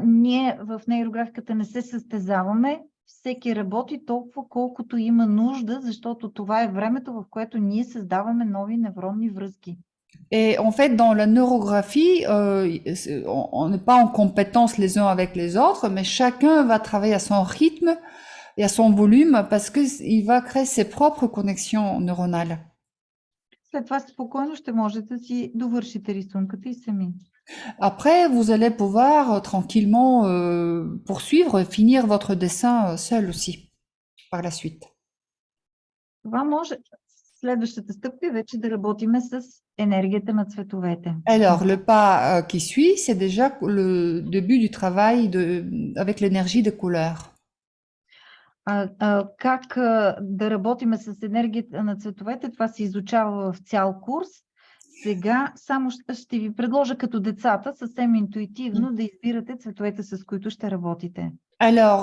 Ние в нейрографиката не се състезаваме, всеки работи толкова колкото има нужда, защото това е времето, в което ние създаваме нови невронни връзки. Et en fait, dans la neurographie, on n'est pas en compétence les uns avec les autres, mais chacun va travailler à son rythme et à son volume parce qu'il va créer ses propres connexions neuronales. След това спокойно ще можете да си довършите рисунката и сами. Après, vous allez pouvoir tranquillement poursuivre, finir votre dessin seul aussi, par la suite. Това може следващата стъпка е вече да работиме с енергията на цветовете. Alors, le pas qui suit, c'est déjà le début du travail avec l'énergie des couleurs. Как да работиме с енергията на цветовете, това се изучава в цял курс. Сега само ще ви предложа като децата съвсем интуитивно да избирате цветовете, с които ще работите. Alors,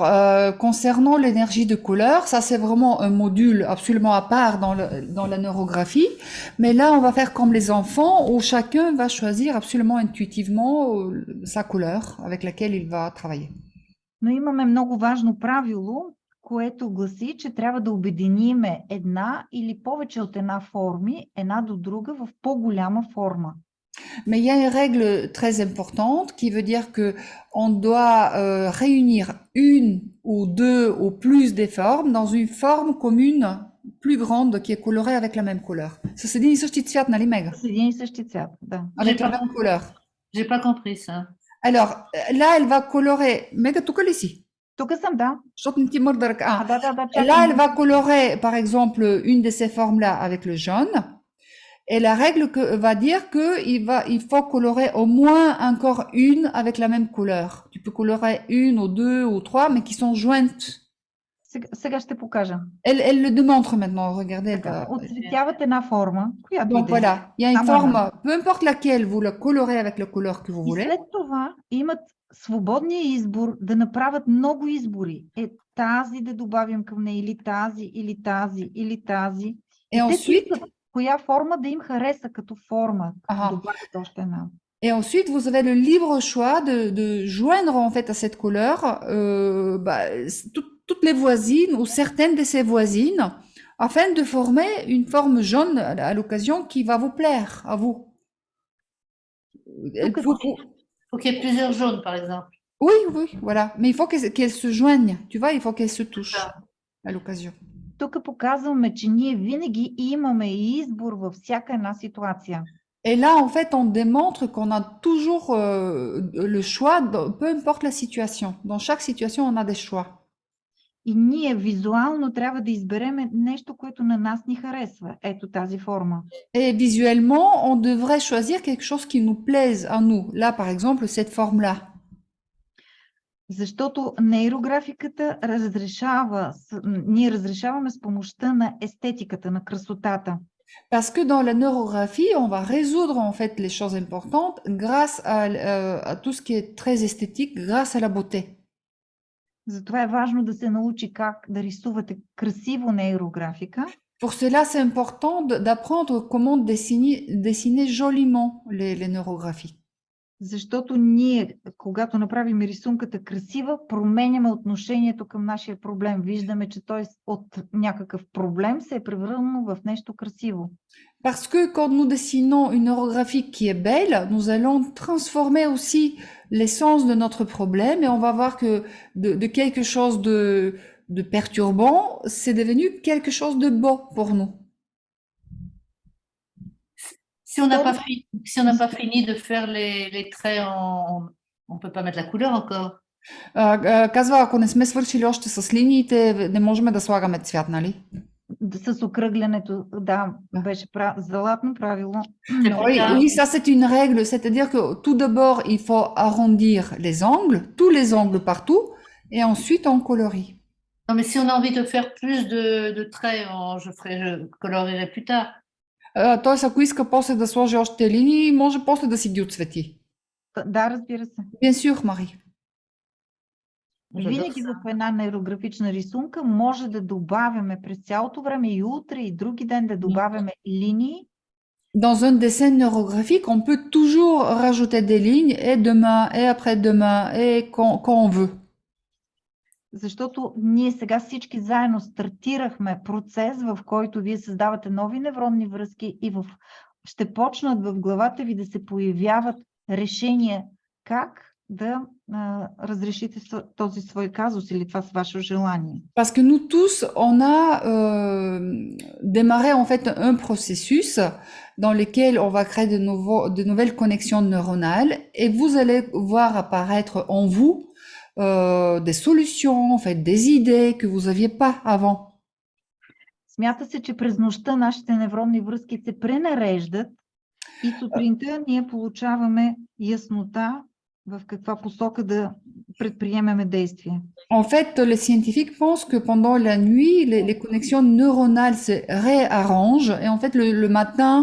concernant l'énergie de couleur, ça c'est vraiment un module absolument à part dans la neurographie. Mais là, on va faire comme les enfants, où chacun va choisir absolument intuitivement sa couleur avec laquelle il va travailler. Но имаме много важно правило, което гласи, че трябва да обединиме една или повече от една форми, една до друга в по-голяма форма. Mais il y a une règle très importante qui veut dire que on doit réunir une ou deux ou plus des formes dans une forme commune plus grande qui est colorée avec la même couleur. Ça c'est един и същи цвят, нали Мега? С един и същи цвят, да. Avec la même couleur. J'ai pas compris ça. Alors, là, elle va colorer... Мега, тук ли си? Тук съм, да. Защото не ти мърда ръка. Да, Là, elle va colorer, par exemple, une de ces formes-là avec le jaune. Et la règle va dire il faut colorer au moins encore une avec la même couleur. Tu peux colorer une ou deux ou trois, mais qui sont jointes. Сега ще покажа. Elle le démontre maintenant, regardez. Отцветяват една форма, която Donc voilà, il y a une forme, peu importe laquelle, vous la colorez avec la couleur que vous И voulez. след това имат свободния избор да направят много избори. Тази да добавим към нея, или тази, или тази, или тази. Et ensuite, коя форма да им хареса като форма, да добавят още една. Et ensuite, vous avez le libre choix de joindre en fait à cette couleur toutes les voisines ou certaines de ces voisines afin de former une forme jaune à l'occasion qui va vous plaire à vous. Il faut qu'il y ait plusieurs jaunes, par exemple. Oui, voilà. Mais il faut qu'elles se joignent, tu vois, il faut qu'elles se touchent à l'occasion. Тук показваме, че ние винаги имаме избор във всяка една ситуация. Et là, en fait, on démontre qu'on a toujours le choix, peu importe la situation. Dans chaque situation, on a des choix. И ние визуално трябва да изберем нещо, което на нас ни харесва. Ето тази форма. Et visuellement, on devrait choisir quelque chose qui nous plaise à nous. Là, par exemple, cette forme-là. Защото нейрографиката ние разрешаваме с помощта на естетиката, на красотата. Parce que dans la neurographie, on va résoudre en fait les choses importantes grâce à tout ce qui est très esthétique, grâce à la beauté. Затова е важно да се научи как да рисувате красиво нейрографика. Pour cela, c'est important d'apprendre comment dessiner joliment les neurographies. Защото ние, когато направим рисунката красива, променяме отношението към нашия проблем. Виждаме, че той от някакъв проблем се е превърнал в нещо красиво. Parce que quand nous dessinons une neurographie qui est belle, nous allons transformer aussi l'essence de notre problème et on va voir que de quelque chose de perturbant, c'est devenu quelque chose de beau pour nous. Si on n'a pas fini de faire les traits on peut pas mettre la couleur encore. Казва, ако не сме свършили още с линиите, не можем да слагаме цвят, нали? С окръглянето, да, беше златно правило. Oui, oui, ça c'est une règle, c'est-à-dire que tout d'abord, il faut arrondir les angles, tous les angles partout, et ensuite on colorie. Non, mais si on a envie de faire plus de traits, je colorierai plus tard. Тоест, ако иска после да сложи още линии, може после да си ги отцвети. Да, разбира се. Bien sûr, Marie. Винаги в една нейрографична рисунка може да добавяме през цялото време и утре, и други ден да добавяме линии. Dans un dessin neurographique, on peut toujours rajouter des lignes, et demain, et après-demain, et quand on veut. Защото ние сега всички заедно стартирахме процес, в който вие създавате нови невронни връзки и ще почнат в главата ви да се появяват решения как да разрешите този свой казус или това с ваше желание. Parce que nous tous, on a démarré en fait un processus dans lequel on va créer de nouvelles connexions neuronales, et vous allez voir apparaître en vous des solutions, en fait, des idées que vous aviez pas avant. Смята се, че през нощта нашите невронни връзки се пренареждат и сутринта ние получаваме яснота в каква посока да предприемеме действия. En fait, les scientifiques pensent que pendant la nuit, les connexions neuronales se réarrangent, et en fait, le matin,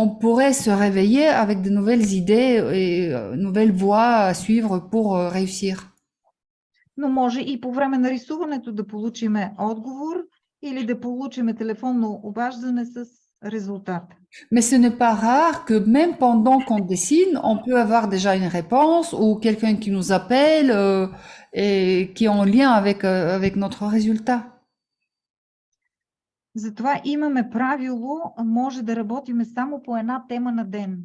on pourrait se réveiller avec de nouvelles idées et nouvelles voies à suivre pour réussir. Но може и по време на рисуването да получиме отговор или да получиме телефонно обаждане с резултат. Mais ce n'est pas rare que même pendant qu'on dessine, on peut avoir déjà une réponse ou quelqu'un qui nous appelle et qui est en lien avec notre résultat. Затова имаме правило, може да работиме само по една тема на ден.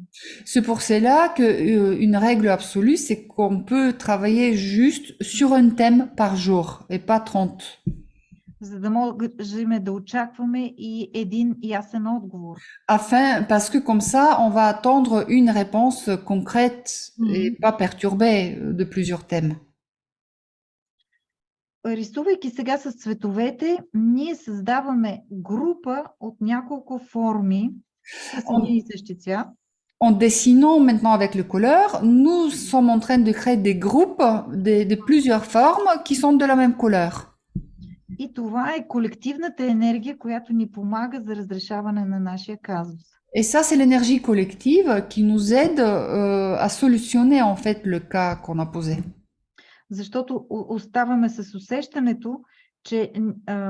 C'est pour cela qu'une règle absolue, c'est qu'on peut travailler juste sur un thème par jour et pas 30. За да можем да очакваме и един ясен отговор. Parce que comme ça, on va attendre une réponse concrète et pas perturbée de plusieurs thèmes. Рисувайки сега с цветовете, ние създаваме група от няколко форми с един и същи цвят. En dessinant maintenant avec le couleur, nous sommes en train de créer des groupes de plusieurs formes qui sont de la même couleur. И това е колективната енергия, която ни помага за разрешаване на нашия казус. Et ça, c'est l'énergie collective qui nous aide à solutionner en fait le cas qu'on a posé. Защото оставаме с усещането, че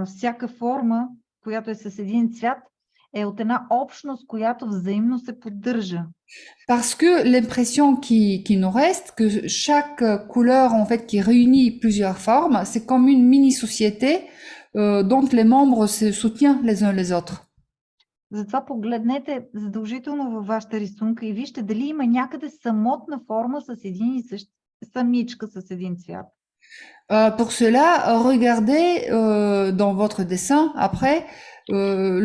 всяка форма, която е с един цвят, е от една общност, която взаимно се поддържа. Parce que l'impression qui nous reste, que chaque couleur en fait qui réunit plusieurs formes, c'est comme une mini-société dont les membres se soutiennent les uns les autres. Затова погледнете задължително във вашата рисунка и вижте дали има някъде самотна форма с един и същ самичка с един цвят. Pour cela, regardez dans votre dessin après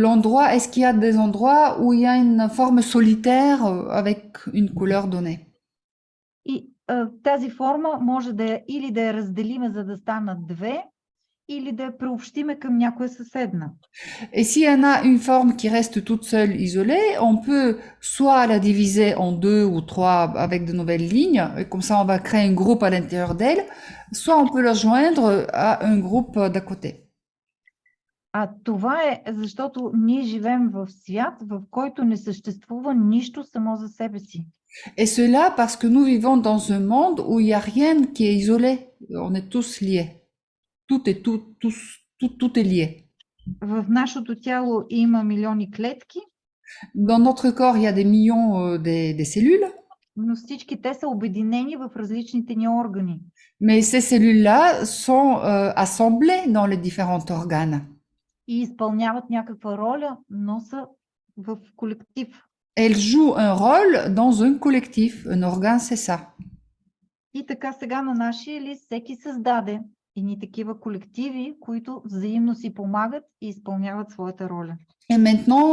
l'endroit, est-ce qu'il y a des endroits où il y a une forme solitaire avec une couleur donnée. И тази форма може да е или да я разделиме, за да станат две, или да я приобщиме към някоя съседна. Et s'il y en a une forme qui reste toute seule, isolée, on peut soit la diviser en 2 ou 3 avec de nouvelles lignes, et comme ça on va créer un groupe à l'intérieur d'elle, soit on peut la joindre à un groupe d'à côté. А това е защото ние живеем в свят, в който не съществува нищо само за себе си. Et cela parce que nous vivons dans un monde où il n'y a rien qui est isolé, on est tous liés. Tout est lié. В нашето тяло има милиони клетки. Dans notre corps, il y a des millions des cellules. Но всички те са обединени в различните ни органи. Mais ces cellules-là sont assemblées dans les différents organes. И изпълняват някаква роля, но са в колектив. Elles jouent un rôle dans un collectif. Un organe, c'est ça. И така сега на нашия лист всеки създаде и такива колективи, които взаимно си помагат и изпълняват своята роля. Et maintenant,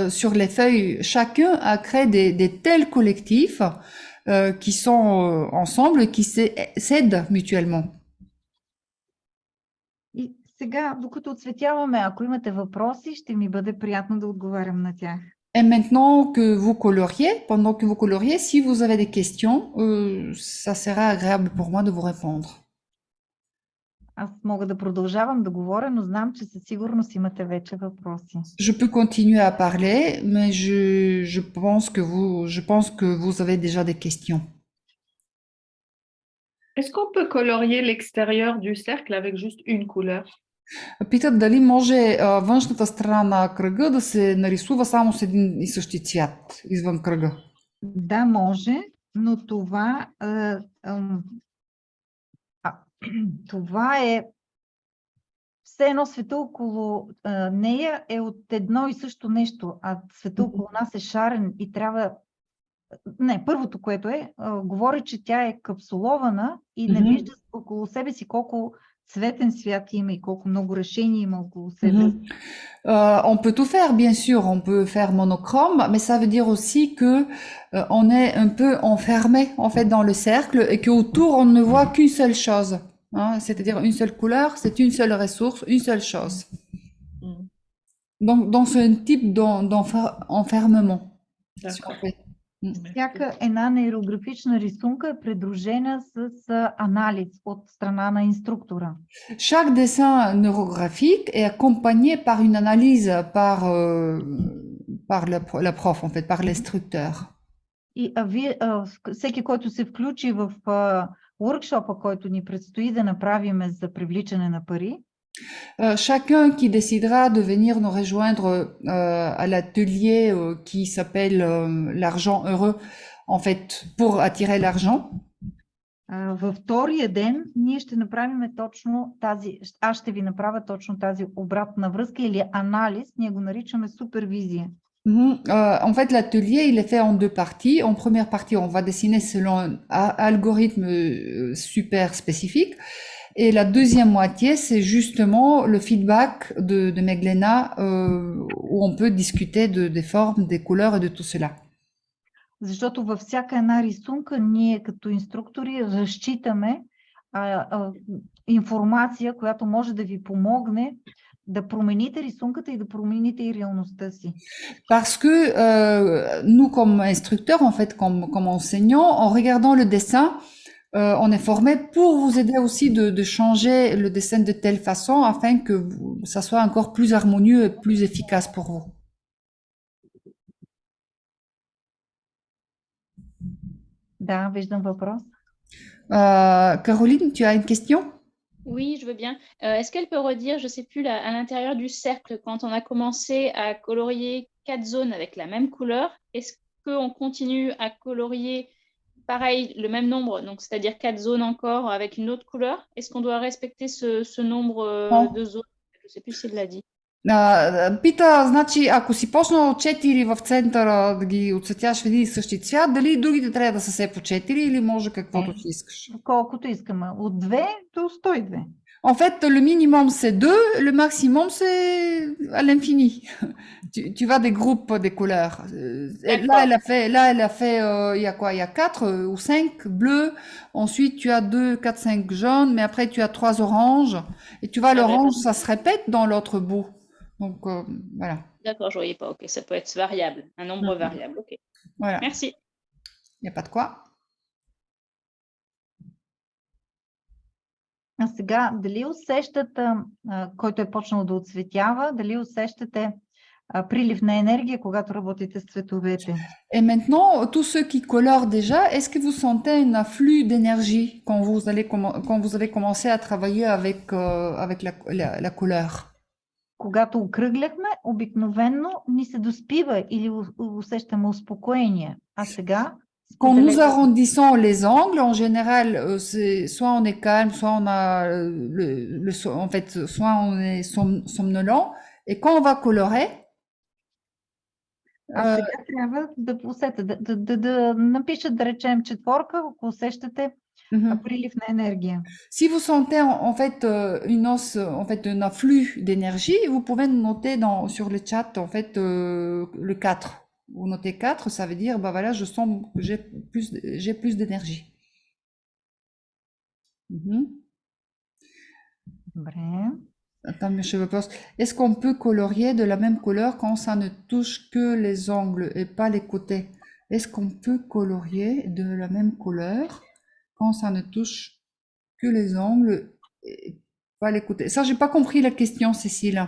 sur les feuilles, chacun a créé des tels collectifs qui sont ensemble et qui s'aident mutuellement. И сега, докато оцветяваме, ако имате въпроси, ще ми бъде приятно да отговарям на тях. Et maintenant que vous coloriez, pendant que vous coloriez, si vous avez des questions, ça sera agréable pour moi de vous répondre. Аз мога да продължавам да говоря, но знам, че със сигурност имате вече въпроси. Je peux continuer à parler, mais je pense que vous avez déjà des questions. Est-ce qu'on peut colorier l'extérieur du cercle avec juste une couleur? Питат дали може външната страна на кръга да се нарисува само с един и същи цвят извън кръга. Да, може, но това е все едно света около нея е от едно и също нещо, а света около нас е шарен и трябва... Не, първото, което говори, че тя е капсулована и не вижда около себе си колко цветен свят има и колко много решения има около себе си. On peut tout faire, bien sûr, on peut faire monochrome, mais ça veut dire aussi que on est un peu enfermé en fait dans le cercle et qu'autour on ne voit qu'une seule chose, hein, c'est-à-dire une seule couleur, c'est une seule ressource, une seule chose. Donc c'est un type d'enfermement. Si on fait. Всяка една нейрографична рисунка е придружена с анализ от страна на инструктора. Chaque dessin neurographique est accompagné par une analyse par la prof, en fait, par l'instructeur. И всеки, който се включи в workshop, който ни предстои да направим за привличане на пари, chacun qui décidera de venir nous rejoindre à l'atelier qui s'appelle l'argent heureux, en fait, pour attirer l'argent. Във втория ден ние ще направим точно аз ще ви направя точно тази обратна връзка или анализ, ние го наричаме супервизия. En fait, l'atelier, il est fait en deux parties. En première partie, on va dessiner selon un algorithme super spécifique. Et la deuxième moitié, c'est justement le feedback de Meglena, où on peut discuter des formes, des couleurs et de tout cela. Защото във всяка една рисунка ние като инструктори разчитаме информация, която може да ви помогне да промените рисунката и да промените и реалността си. Parce que nous, comme instructeurs, en fait, comme enseignants, en regardant le dessin, on est formé pour vous aider aussi de changer le dessin de telle façon afin que ça soit encore plus harmonieux et plus efficace pour vous. Да, виждам въпрос. Caroline, tu as une question? Oui, je veux bien. Est-ce qu'elle peut redire, je ne sais plus, à l'intérieur du cercle, quand on a commencé à colorier 4 zones avec la même couleur, est-ce qu'on continue à colorier pareil, le même nombre, donc c'est-à-dire 4 zones encore avec une autre couleur? Est-ce qu'on doit respecter ce nombre de zones? Je ne sais plus s'il l'a dit. Пита, значи, ако си почнал 4 в центъра да ги отцветяш в един и същи цвят, дали другите трябва да са все по 4 или може каквото си искаш? Колкото искаме. От 2 до 102. En fait, le minimum c'est 2, le maximum c'est à l'infini. Tu vas des groupes des couleurs. Là, elle a fait, il y a quoi? Il y a 4 ou 5 bleus. Ensuite, tu as 2, 4, 5 jaunes, mais après tu as 3 oranges. Et tu vois, l'orange, ça se répète dans l'autre bout. Donc, voilà. D'accord, je ne voyais pas. Ok, ça peut être variable, un nombre variable. Ok. Voilà. Merci. Il n'y a pas de quoi. А сега, дали усещате, който е почнал да отцветява, дали усещате прилив на енергия, когато работите с цветовете? Et maintenant, tous ceux qui colorent déjà, est-ce que vous sentez un afflux d'énergie quand vous avez commencé à travailler avec la couleur? Когато окръгляхме, обикновенно ни се доспива или усещаме успокоение. А сега... Quand nous arrondissons les angles, en général, soit on est calme, soit on a en fait, soit on est somnolent. Et quand on va colorer, а сега трябва да усетите, да напишат, да речем, четворка, ако усещате прилив на енергия. Si vous sentez en fait un afflux d'énergie, vous pouvez noter sur le chat en fait le 4. vous notez 4, ça veut dire, bah voilà, je sens que j'ai plus d'énergie. Добре. Attends, mais je me pose. Est-ce qu'on peut colorier de la même couleur quand ça ne touche que les angles et pas les côtés? Est-ce qu'on peut colorier de la même couleur quand ça ne touche que les angles et pas les côtés? Ça, j'ai pas compris la question, Cécile.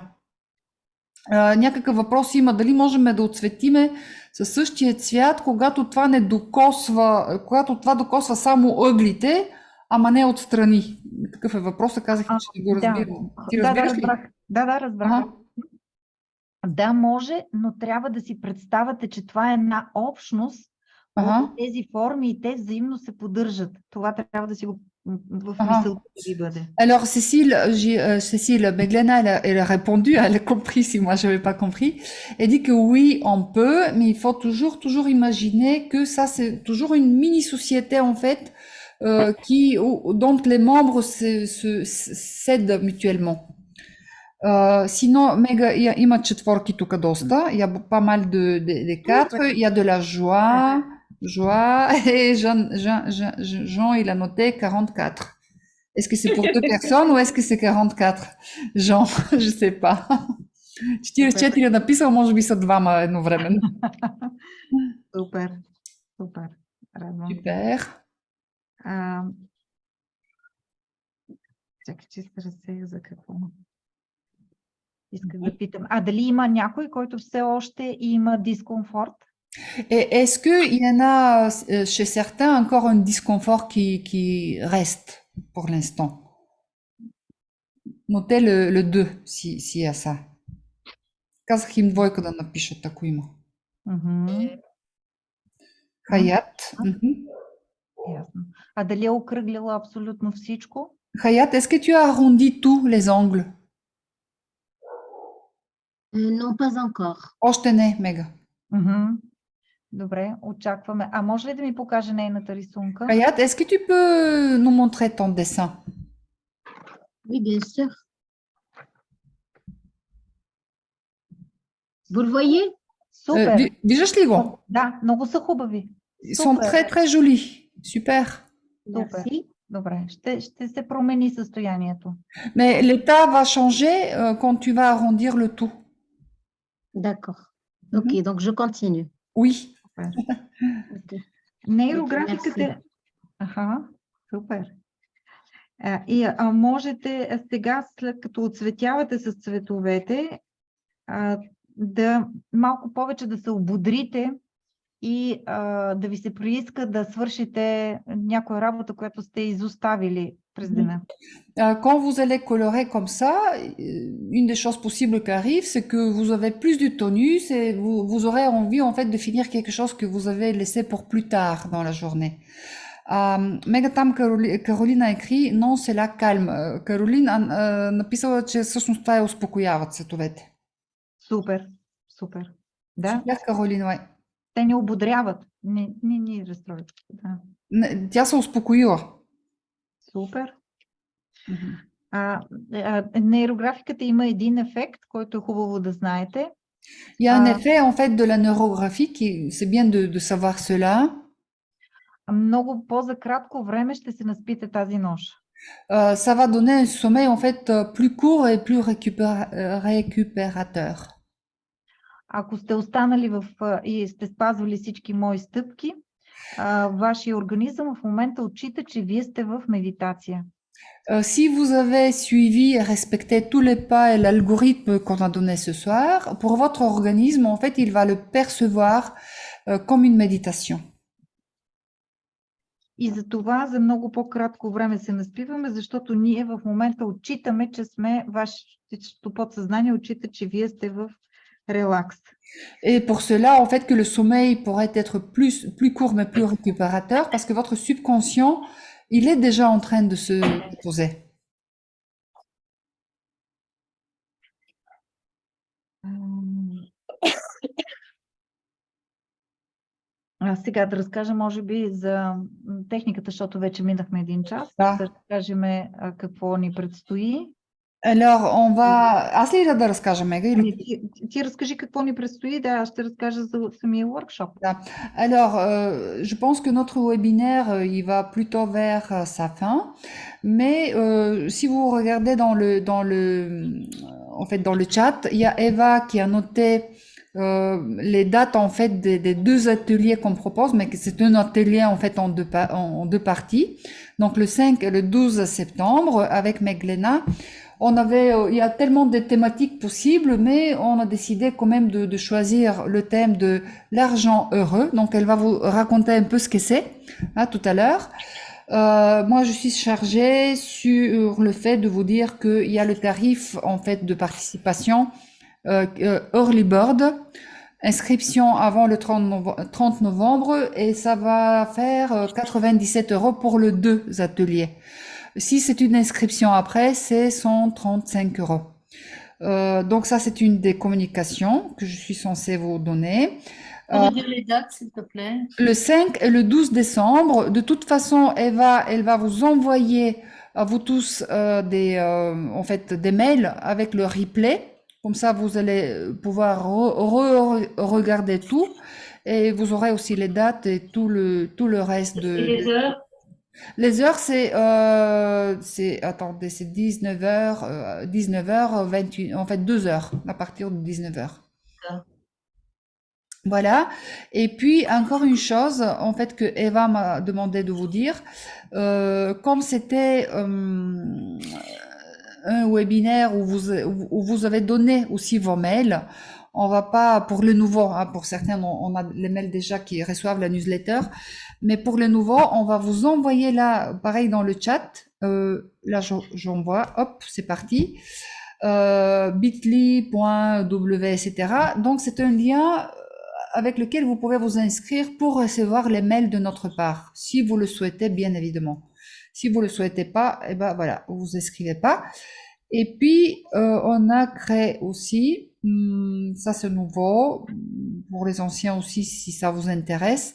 Някакъв въпрос има, дали можем да отцветиме със същия цвят, когато това не докосва, когато това докосва само ъглите, ама не отстрани. Такъв е въпросът, казах, че не го разбирам. Ти разбираш ли? Да, разбрах. Да, може, но трябва да си представяте, че това е една общност от тези форми и те взаимно се поддържат. Това трябва да си го в мисълта ви бъде. Alors Cécile, Meglena, elle a répondu, elle a compris si moi je n'avais pas compris. Elle dit que oui, on peut, mais il faut toujours imaginer que ça c'est toujours une mini-société en fait, dont les membres s'aident mutuellement. Sinon, Мега, има четворки тук доста. Il y a pas mal de 4. Il y a de la joie. Et Jean, il a noté 44. Est-ce que c'est pour 2 personnes ou est-ce que c'est 44? Jean, je sais pas. 44 е написал, може би са двама едновременно. Супер. Радвам. Супер. Чакай, че се разсея за какво. Искам да питам. Дали има някой, който все още има дискомфорт? Et est-ce qu'il y en a chez certains encore un disconfort qui reste pour l'instant? Notez le 2 s'il y a ça. Казах им двойка да напишат, ако има. Хаят. Ясно. Дали е окръглила абсолютно всичко? Хаят, est-ce que tu as arrondi tous les angles? Non, pas encore. Още не, Мега. Добре, очакваме. Може ли да ми покаже нейната рисунка? Hayat, est-ce que tu peux nous montrer ton dessin? Oui, bien sûr. Vous le voyez? Супер. Виждаш ли го? Да, много са хубави. Ils sont très très jolis. Super. Супер. Добре, ще се промени състоянието. Mais l'état va changer quand tu vas arrondir le tout. D'accord. Ok, donc je continue. Oui. Нейрографиката... Супер. И можете сега, след като отцветявате с цветовете, да малко повече да се ободрите и да ви се прииска да свършите някоя работа, която сте изоставили през деня. Quand vous allez colorer comme ça, une des choses possibles qui arrive, c'est que vous avez plus de tonus et vous aurez envie en fait de finir quelque chose que vous avez laissé pour plus tard dans la journée. Мега там Каролина écrit non, c'est la calme. Каролина написала, че всъщност това успокояват цветовете. Супер. Да. Супер, Каролина, ouais. Те ни ободряват, не ни разстроят. Да. Тя се успокоила. Супер. Нейрографиката има един ефект, който е хубаво да знаете. Il y a un effet en fait de la neurographie c'est bien de savoir cela. Много по-за кратко време ще се наспите тази нощ. Ça va donner un sommeil en fait plus court et plus récupérateur. Ако сте останали и сте спазвали всички мои стъпки, вашия организъм в момента отчита, че вие сте в медитация. Si vous avez suivi et respecté tous les pas et l'algorithme qu'on a donné ce soir, pour votre organisme, en fait, il va le percevoir comme une méditation. И за това за много по-кратко време се наспиваме, защото ние в момента отчитаме, че вашето подсъзнание отчита, че вие сте в релакс. Et pour cela, en fait, que le sommeil pourrait être plus court mais plus récupérateur, parce que votre subconscient, il est déjà en train de se poser. Сега да разкажа, може би, за техниката, защото вече минахме 1 час. Да. Да разкажем какво ни предстои. Alors, on va... Аз ли да разкажа, Мега, или... Ами, ти разкажи какво ни предстои, да, аз ще разкажа за самия workshop. Alors, je pense que notre webinaire, il va plutôt vers sa fin, mais si vous regardez en fait, dans le chat, il y a Eva qui a noté les dates en fait des deux ateliers qu'on propose, mais que c'est un atelier en fait en deux parties. Donc le 5 et le 12 septembre avec Meglena. Il y a tellement de thématiques possibles, mais on a décidé quand même de choisir le thème de l'argent heureux. Donc, elle va vous raconter un peu ce que c'est, tout à l'heure. Moi, je suis chargée sur le fait de vous dire qu'il y a le tarif, en fait, de participation, early bird, inscription avant le 30 novembre, et ça va faire 97 € pour les deux ateliers. Si c'est une inscription après, c'est 135 €. Donc ça, c'est une des communications que je suis censée vous donner. On va dire les dates, s'il te plaît. Le 5 et le 12 décembre. De toute façon, elle va vous envoyer à vous tous en fait, des mails avec le replay. Comme ça, vous allez pouvoir regarder tout. Et vous aurez aussi les dates et tout le reste de... Et les heures? Les heures, attendez, c'est 19h, en fait 2 heures, à partir de 19h. Voilà. Et puis, encore une chose, en fait, que Eva m'a demandé de vous dire, comme c'était un webinaire où vous avez donné aussi vos mails, on va pas, pour les nouveaux, pour certains, on a les mails déjà qui reçoivent la newsletter, mais pour les nouveaux, on va vous envoyer là, pareil dans le chat, là j'envoie, hop, c'est parti, bit.ly.w, etc. Donc c'est un lien avec lequel vous pouvez vous inscrire pour recevoir les mails de notre part, si vous le souhaitez, bien évidemment. Si vous le souhaitez pas, eh ben voilà, vous vous inscrivez pas. Et puis, on a créé aussi, ça c'est nouveau, pour les anciens aussi, si ça vous intéresse,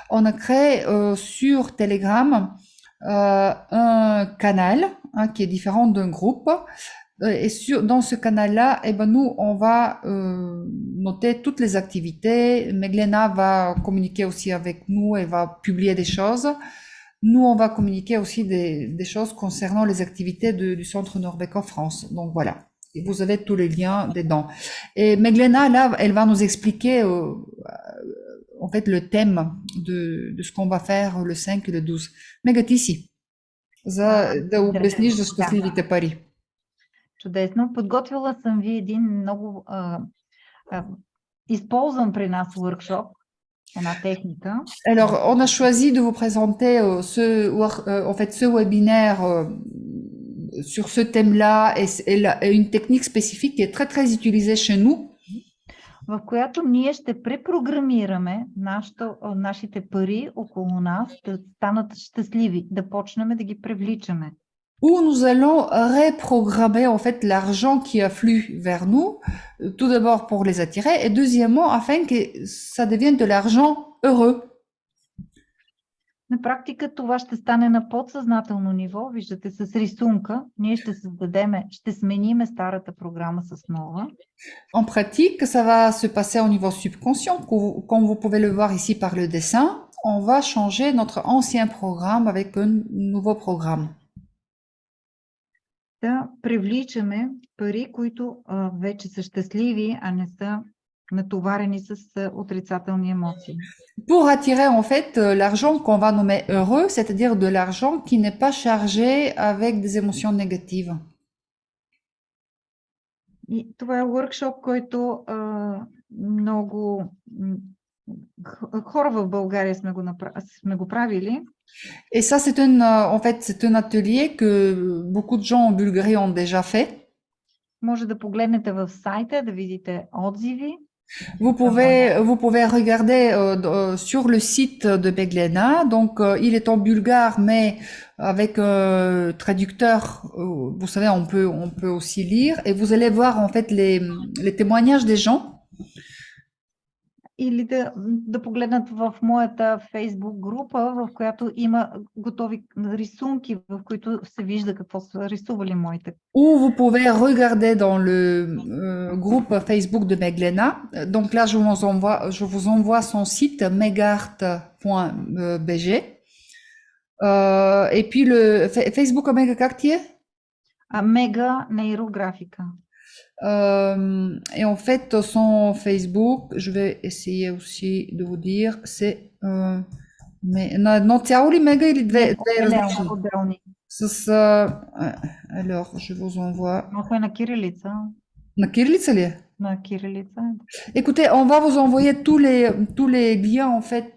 on a créé sur Telegram un canal qui est différent d'un groupe. Et dans ce canal-là, eh ben nous, on va noter toutes les activités. Meglena va communiquer aussi avec nous et va publier des choses. Nous, on va communiquer aussi des choses concernant les activités du Centre Norbeck en France. Donc voilà, et vous avez tous les liens dedans. Et Meglena, là, elle va nous expliquer en fait le thème de ce qu'on va faire le 5 et le 12. Мега, ти си, за да обясниш за щастливите пари. Чудесно. Подготвила съм ви един много използван при нас workshop, една техника. Alors, on a choisi de vous présenter en fait, ce webinaire sur ce thème-là et une technique spécifique qui est très, très utilisée chez nous. В която ние ще препрограмираме нашите пари около нас да станат щастливи, да почнем да ги привличаме. Où nous allons reprogrammer en fait l'argent qui afflue vers nous, tout d'abord pour les attirer et deuxièmement afin que ça devienne de l'argent heureux. На практика това ще стане на подсъзнателно ниво. Виждате с рисунка. Ние ще смениме старата програма с нова. En pratique, ça va se passer au niveau subconscient. Comme vous pouvez le voir ici par le dessin, on va changer notre ancien programme avec un nouveau programme. Да привличаме пари, които вече са щастливи, а не са натоварени с отрицателни емоции. Pour attirer en fait l'argent qu'on va nommer heureux, c'est-à-dire de l'argent qui n'est pas chargé avec des émotions négatives. И това е workshop, който много хора в България сме го правили. Et ça, en fait, c'est un atelier que beaucoup de gens en Bulgarie ont déjà fait. Може да погледнете в сайта, да видите отзиви. Vous pouvez regarder sur le site de Meglena. Donc, il est en bulgare, mais avec traducteur, vous savez, on peut aussi lire. Et vous allez voir en fait les témoignages des gens. или да погледнат в моята Фейсбук група, в която има готови рисунки, в които се вижда какво са рисували моите. Ou vous pouvez regarder dans le groupe Facebook de Meglena. Donc là, je vous envoie son site megart.bg. Et puis le Facebook Omega, как ти е? Мега нейрографика. Et en fait, son Facebook, je vais essayer aussi de vous dire, c'est non, цяло ли мега или две различни? Отделни. Alors, je vous envoie. Малко е на кирилица. На кирилица ли е? На кирилица. Écoutez, on va vous envoyer tous les liens en fait,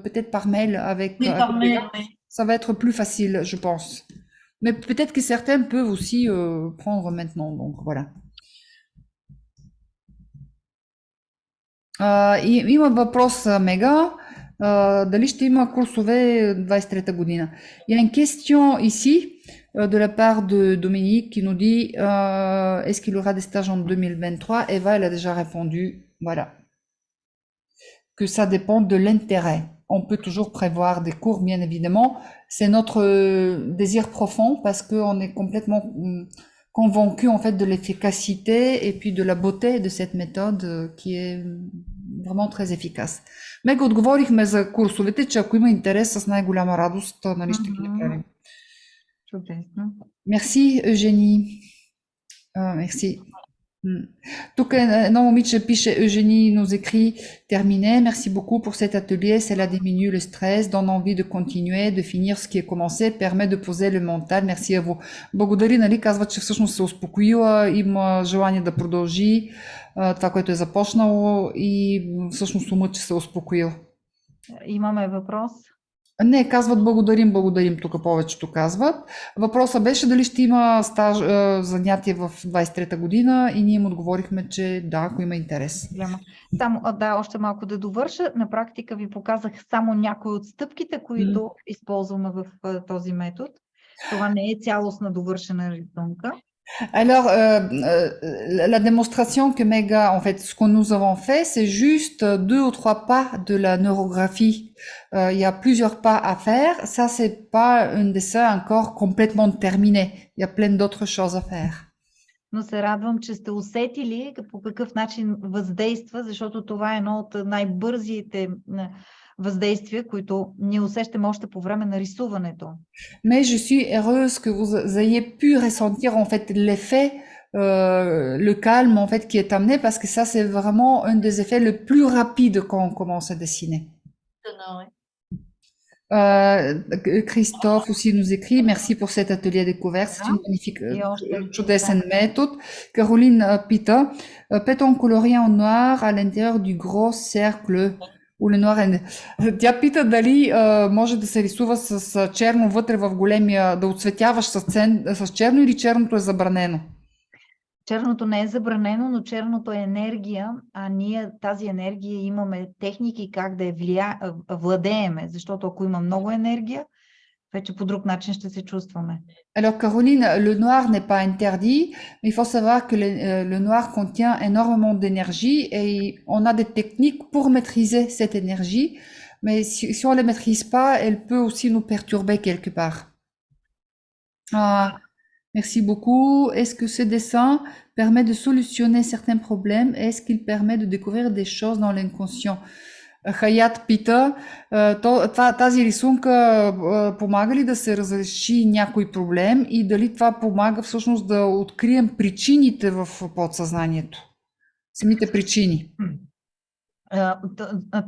peut-être par mail avec. Oui, par mail, oui. Ça va être plus facile, je pense. Mais peut-être que certains peuvent aussi prendre maintenant. Donc voilà. Има въпрос, Мега. Дали ще има курсове 23-та година? Il y a une question ici de la part de Dominique qui nous dit est-ce qu'il y aura des stages en 2023? Eva, elle a déjà répondu, voilà, que ça dépend de l'intérêt. On peut toujours prévoir des cours, bien évidemment. C'est notre désir profond parce qu'on est complètement convaincu en fait de l'efficacité et puis de la beauté de cette méthode qui est vraiment très efficace. Мега, отговорихме за курсовете, че ако има интерес, с най-голяма радост, нали, ще ги направим. Чудесно. Merci, Eugénie. Merci. Тук едно момиче пише, Eugénie nous écrit, terminé, merci beaucoup pour cet atelier, cela diminue le stress, donne envie de continuer, de finir ce qui est commencé, permet de poser le mental, merci à vous. Благодари, нали, казва, че всъщност се успокоила, има желание да продължи това, което е започнало и всъщност умът, че се е успокоил. Имаме въпрос. Не, казват благодарим, тук повечето казват. Въпросът беше дали ще има занятие в 23-та година и ние им отговорихме, че да, ако има интерес. Само, да, още малко да довърша. На практика ви показах само някои от стъпките, които използваме в този метод. Това не е цялостна довършена рисунка. Alors, la démonstration que Mega, en fait, ce que nous avons fait, c'est juste 2 ou 3 pas de la neurographie. Il y a plusieurs pas à faire. Ça, c'est pas un dessin encore complètement terminé. Il y a plein d'autres choses à faire. Но се радвам, че сте усетили по какъв начин въздейства, защото това е едно от най-бързите въздействия, които ние усещаме още по време на рисуването. Mais je suis heureuse que vous ayez pu ressentir en fait l'effet, le calme en fait qui est amené, parce que ça c'est vraiment un des effets le plus rapide quand on commence à dessiner. Christophe aussi nous écrit, merci pour cet atelier découverte, c'est une magnifique, чудесен méthode. Caroline пита, peut-on colorier en noir à l'intérieur du gros cercle ou le noir? Тя пита дали може да се рисува с черно вътре в големия, да отцветяваш с черно или черното е забранено? Черното не е забранено, но черното е енергия, а ние тази енергия имаме техники как да я владееме, защото ако има много енергия, вече по друг начин ще се чувстваме. Alors Caroline, le noir n'est pas interdit, mais il faut savoir que le noir contient énormément d'énergie et on a des techniques pour maîtriser cette énergie, mais si on ne la maîtrise pas, elle peut aussi nous perturber quelque part. Merci beaucoup. Est-ce que ce dessin permet de solutionner certains problèmes? Est-ce qu'il permet de découvrir des choses dans l'inconscient? Хаят пита, тази рисунка помага ли да се разреши някой проблем и дали това помага всъщност да открием причините в подсъзнанието? Самите причини.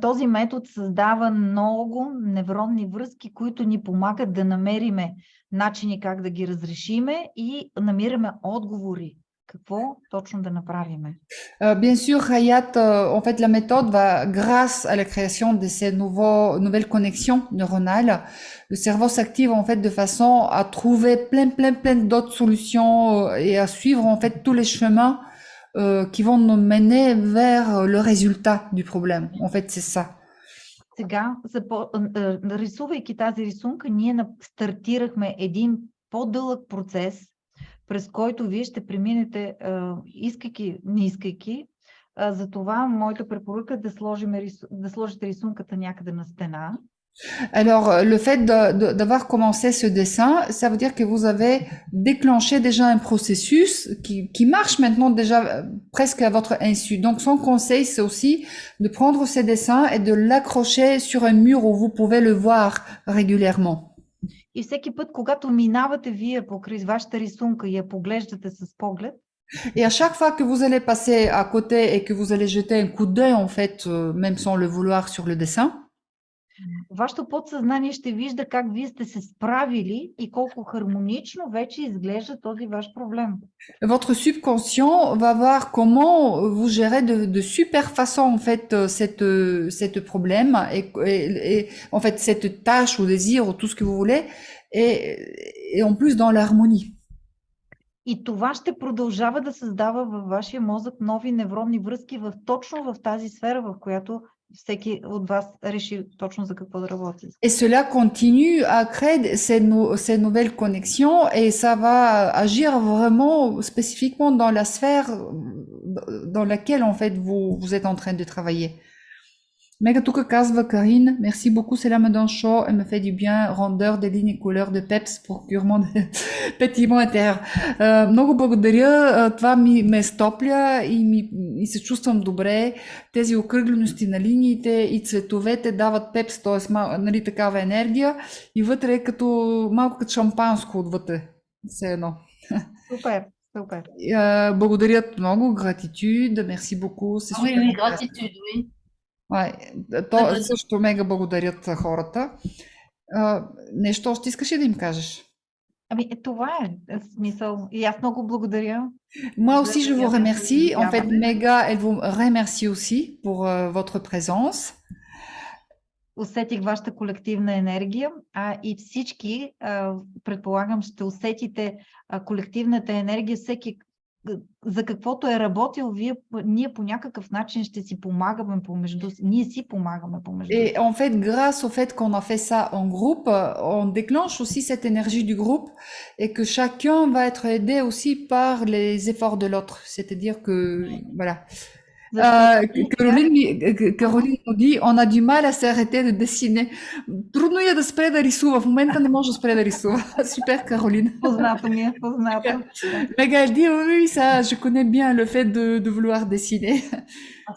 Този метод създава много невронни връзки, които ни помагат да намериме начини как да ги разрешиме и намираме отговори. Какво точно да направиме? Bien sûr, Hayat, en fait, la méthode va, grâce à la création de ces nouvelles connexions neuronales, le cerveau s'active en fait de façon à trouver plein d'autres solutions et à suivre en fait tous les chemins qui vont nous mener vers le résultat du problème. En fait, c'est ça. Сега, рисувайки тази рисунка, ние стартирахме един по-дълъг процес, през който вие ще преминете, искайки, не искайки, Затова моята препоръка е да сложите рисунката някъде на стена. Alors, le fait d'avoir commencé ce dessin, ça veut dire que vous avez déclenché déjà un processus qui marche maintenant déjà presque à votre insu. Donc, son conseil, c'est aussi de prendre ces dessins et de l'accrocher sur un mur où vous pouvez le voir régulièrement. И всеки път, когато минавате вие покрай вашата рисунка и я поглеждате с поглед, Et à chaque fois que vous allez passer à côté et que vous allez jeter un coup d'œil, en fait, même sans le vouloir, sur le dessin, вашето подсъзнание ще вижда как вие сте се справили и колко хармонично вече изглежда този ваш проблем. votre subconscient va voir comment vous gérez de super façon, en fait, cette problème et en fait, cette tâche ou désir ou tout ce que vous voulez, et en plus dans l'harmonie. И това ще продължава да създава във вашия мозък нови невронни връзки точно в тази сфера, в която всеки от вас реши точно за какво да работи. Et cela continue à créer ces nouvelles connexions et ça va agir vraiment spécifiquement dans la sphère dans laquelle en fait vous êtes en train de travailler. Мега тук казва Карин, merci beaucoup, cela me donne chaud et me fait du bien, rondeur des lignes et couleurs de peps, procurement de pétillement intérieur. Много благодаря, това ме стопля и се чувствам добре. Тези окръглености на линиите и цветовете дават пепс, т.е. нали, такава енергия и вътре е малко като шампанско отвътре. Все едно. Супер, супер. Благодаря много, gratitude, merci beaucoup. Oui, gratitude, oui. То също мега благодарят хората. Нещо още искаш ли да им кажеш? Ами това е смисъл. И аз много благодаря. Moi aussi, je vous remercie. En fait, Mega, elle vous remercie aussi pour votre présence. Усетих вашата колективна енергия, и всички, предполагам, ще усетите колективната енергия, всеки за каквото е работил, ние по някакъв начин ще си помагаме помежду си. Ние си помагаме помежду си. Et en fait, grâce au fait qu'on a fait ça en groupe, on déclenche aussi cette énergie du groupe et que chacun va être aidé aussi par les efforts de l'autre. C'est-à-dire que, voilà. Caroline nous dit, on a du mal à s'arrêter de dessiner. Трудно е да спре да рисува. В момента не може да спре да рисува. Супер, Caroline. Познато ми е, познато. Mega, elle dit, oui, ça, je connais bien le fait de vouloir dessiner.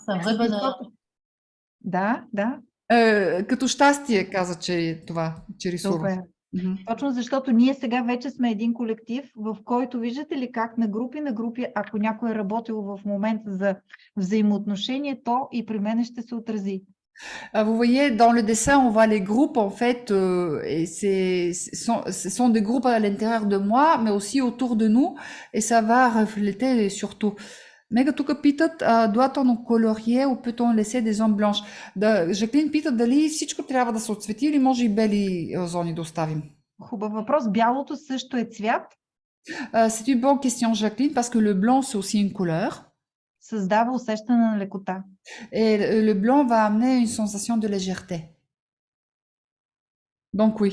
C'est un vrai bonheur. Да, да. Като щастие каза, че това, че рисува. Супер. Точно защото ние сега вече сме един колектив, в който виждате ли как на групи, ако някой е работил в момента за взаимоотношение, то и при мен ще се отрази. Vous voyez, dans le dessin, on voit les groupes, en fait, et ce sont des groupes à l'intérieur de moi, mais aussi autour de nous, et ça va refléter surtout. Мега тук питат, doit-on colorier ou peut-on laisser des zones blanches? Жаклин питат дали всичко трябва да се отцвети или може и бели зони да оставим. Хубав въпрос. Бялото също е цвят. C'est une bonne question, Jacqueline, parce que le blanc, c'est aussi une couleur. Създава усещане на лекота. Et le blanc va amener une sensation de légèreté. Donc oui.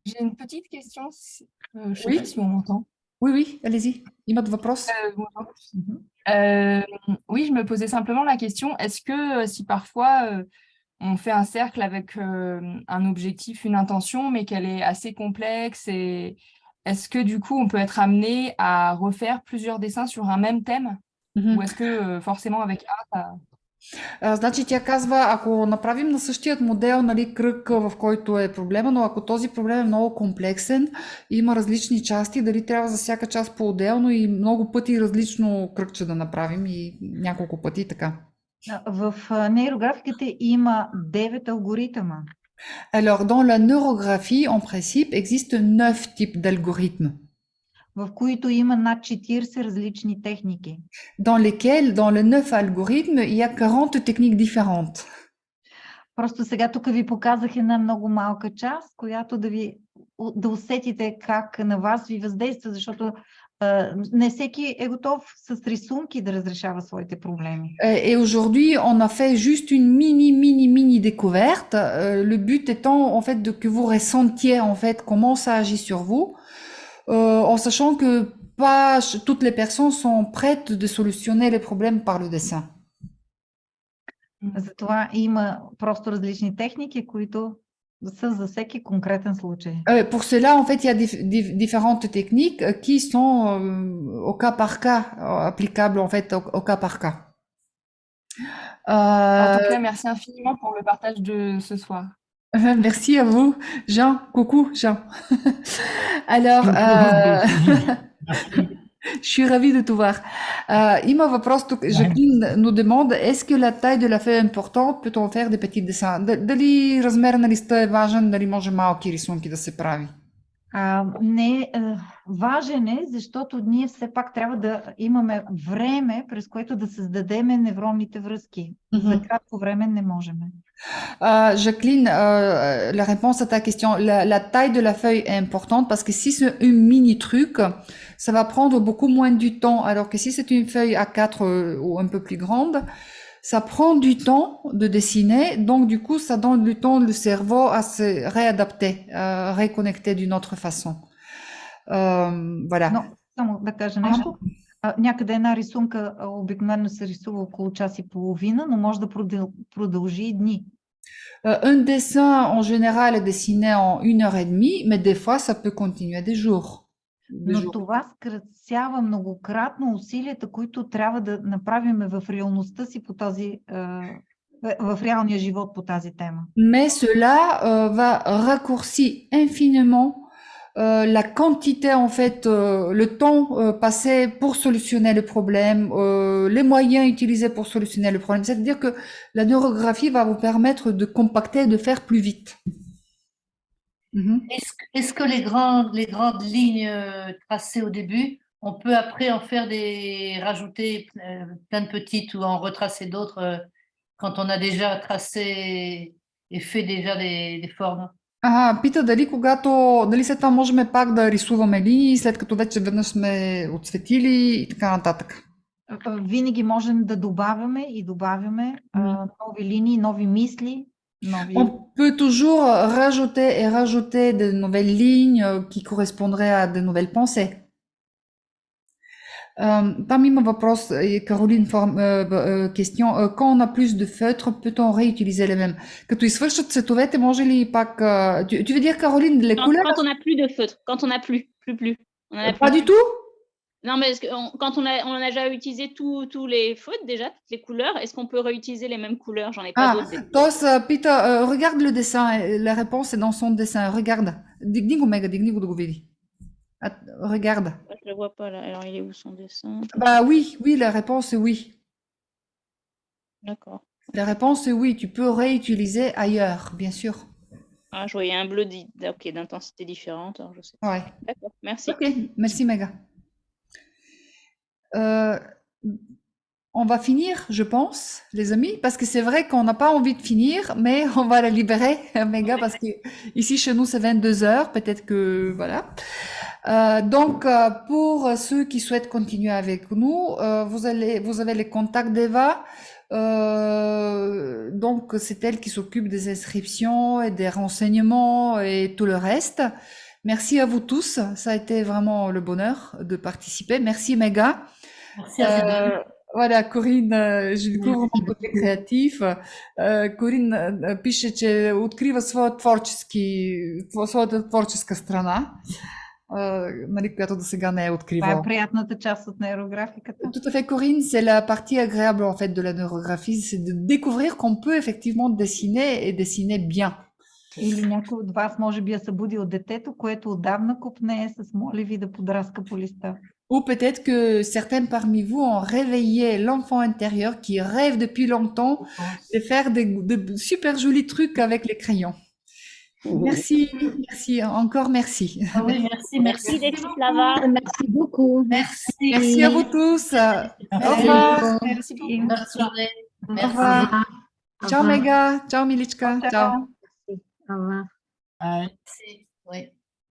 J'ai une petite question. Je sais Oui. pas si on m'entend. Oui, oui, allez-y. Имат въпрос? Oui, je me posais simplement la question, est-ce que si parfois on fait un cercle avec un objectif, une intention, mais qu'elle est assez complexe, et est-ce que du coup on peut être amené à refaire plusieurs dessins sur un même thème? Ou est-ce que forcément avec un, ça... Значи тя казва, ако направим на същият модел, нали, кръг, в който е проблема, но ако този проблем е много комплексен, има различни части, дали трябва за всяка част по-отделно и много пъти различно кръгче да направим и няколко пъти така. В нейрографиката има 9 алгоритъма. Alors, dans la neurographie, en principe, existe 9 types d'algorithmes. В които има над 40 различни техники. Dans lesquels, dans les 9 algorithmes, il y a 40 techniques différentes. Просто сега тук ви показах една много малка част, която да усетите как на вас ви въздейства, защото не всеки е готов с рисунки да разрешава своите проблеми. Et aujourd'hui, on a fait juste une mini découverte. Le but étant, en fait, que vous ressentiez, en fait, comment ça agit sur vous. En sachant que pas toutes les personnes sont prêtes de solutionner les problèmes par le dessin. Затова има просто различни техники, които са за всеки конкретен случай. Pour cela, en fait, il y a différentes techniques qui sont au cas par cas, applicables en fait au cas par cas. En tout cas, merci infiniment pour le partage de ce soir. Merci à vous, Jean. Coucou, Jean. Alors, je suis ravie de te voir. Има въпрос тук. Жаклин nous demande, est-ce que la taille de la feuille est importante? Peut-on faire des petits dessins? Дали размер на листа е важен? Дали може малки рисунки да се прави? Не, важен е, защото ние все пак трябва да имаме време, през което да създадеме невронните връзки. За кратко време не можем. Jacqueline, la réponse à ta question, la taille de la feuille est importante parce que si c'est un mini truc, ça va prendre beaucoup moins du temps, alors que si c'est une feuille A4 ou un peu plus grande, ça prend du temps de dessiner, donc du coup, ça donne du temps au cerveau à se réadapter, à reconnecter d'une autre façon. Voilà. Но, само да кажа нещо. Някъде една рисунка обикновено се рисува около час и половина, но може да продължи и дни. Un dessin, en général, est dessiné en 1h30, mais des fois, ça peut continuer des jours. Но това скратява многократно усилията, които трябва да направим в реалността си по тази, в реалния живот по тази тема. Mais cela va raccourcir infiniment la quantité, en fait, le temps passé pour solutionner le problème, les moyens utilisés pour solutionner le problème. C'est-à-dire que la neurographie va vous permettre de compacter, de faire plus vite. Est-ce que les grandes lignes tracées au début, on peut après en faire rajouter plein de petites ou en retracer d'autres quand on a déjà tracé et fait déjà des formes? Пита дали след това можем пак да рисуваме линии, след като вече веднъж сме отцветили и така нататък. Винаги можем да добавяме и добавяме нови линии, нови мисли. On peut toujours rajouter et rajouter de nouvelles lignes qui correspondraient à de nouvelles pensées. Там има въпрос, Caroline, question. Quand on a plus de feutres, peut-on réutiliser les mêmes? Като извършат цветовете, може ли пак... Tu veux dire, Caroline, les couleurs? Quand on n'a plus de feutres, quand on n'a plus. On en a Pas plus. du tout? Non, mais quand on a déjà utilisé tous les feutres, déjà, toutes les couleurs, est-ce qu'on peut réutiliser les mêmes couleurs? J'en ai pas d'autres. Тоест, пита, regarde le dessin, la réponse est dans son dessin, regarde. Дигни го, Мега, дигни го да го види. Regarde. Je le vois pas là, alors il est où son dessin? Bah oui, la réponse est oui. D'accord. La réponse est oui, tu peux réutiliser ailleurs, bien sûr. Ah, je voyais un bleu d'intensité différente, alors je sais pas. Ouais. D'accord, merci. Ok, merci Mega. On va finir, je pense, les amis, parce que c'est vrai qu'on n'a pas envie de finir, mais on va la libérer, Mega, parce que ici chez nous c'est 22h, peut-être que voilà. Donc, pour ceux qui souhaitent continuer avec nous, vous avez les contacts d'Eva. Donc, c'est elle qui s'occupe des inscriptions et des renseignements et tout le reste. Merci à vous tous. Ça a été vraiment le bonheur de participer. Merci, Mega. Merci à vous. Voilà, Corinne, je découvre mon côté créatif. Corinne пише, че открива своята творческа страна, която до сега не е откривала. Това е приятната част от нейрографиката. Tout à fait, Corinne, c'est la partie agréable en fait de la neurographie, c'est de découvrir qu'on peut effectivement dessiner et dessiner bien. Или някой от вас може би е събудил детето, което отдавна копнее с моливи да подраска по листа. Ou peut-être que certains parmi vous ont réveillé l'enfant intérieur qui rêve depuis longtemps de faire de super jolis trucs avec les crayons. Merci, encore merci. Oui, merci. Merci Dexislava. Merci beaucoup. Merci. Merci à vous tous. Au revoir. Merci. Bonne soirée. Au Merci. revoir. Ciao Mega, ciao Milichka, ciao. Au revoir. Merci. Oui.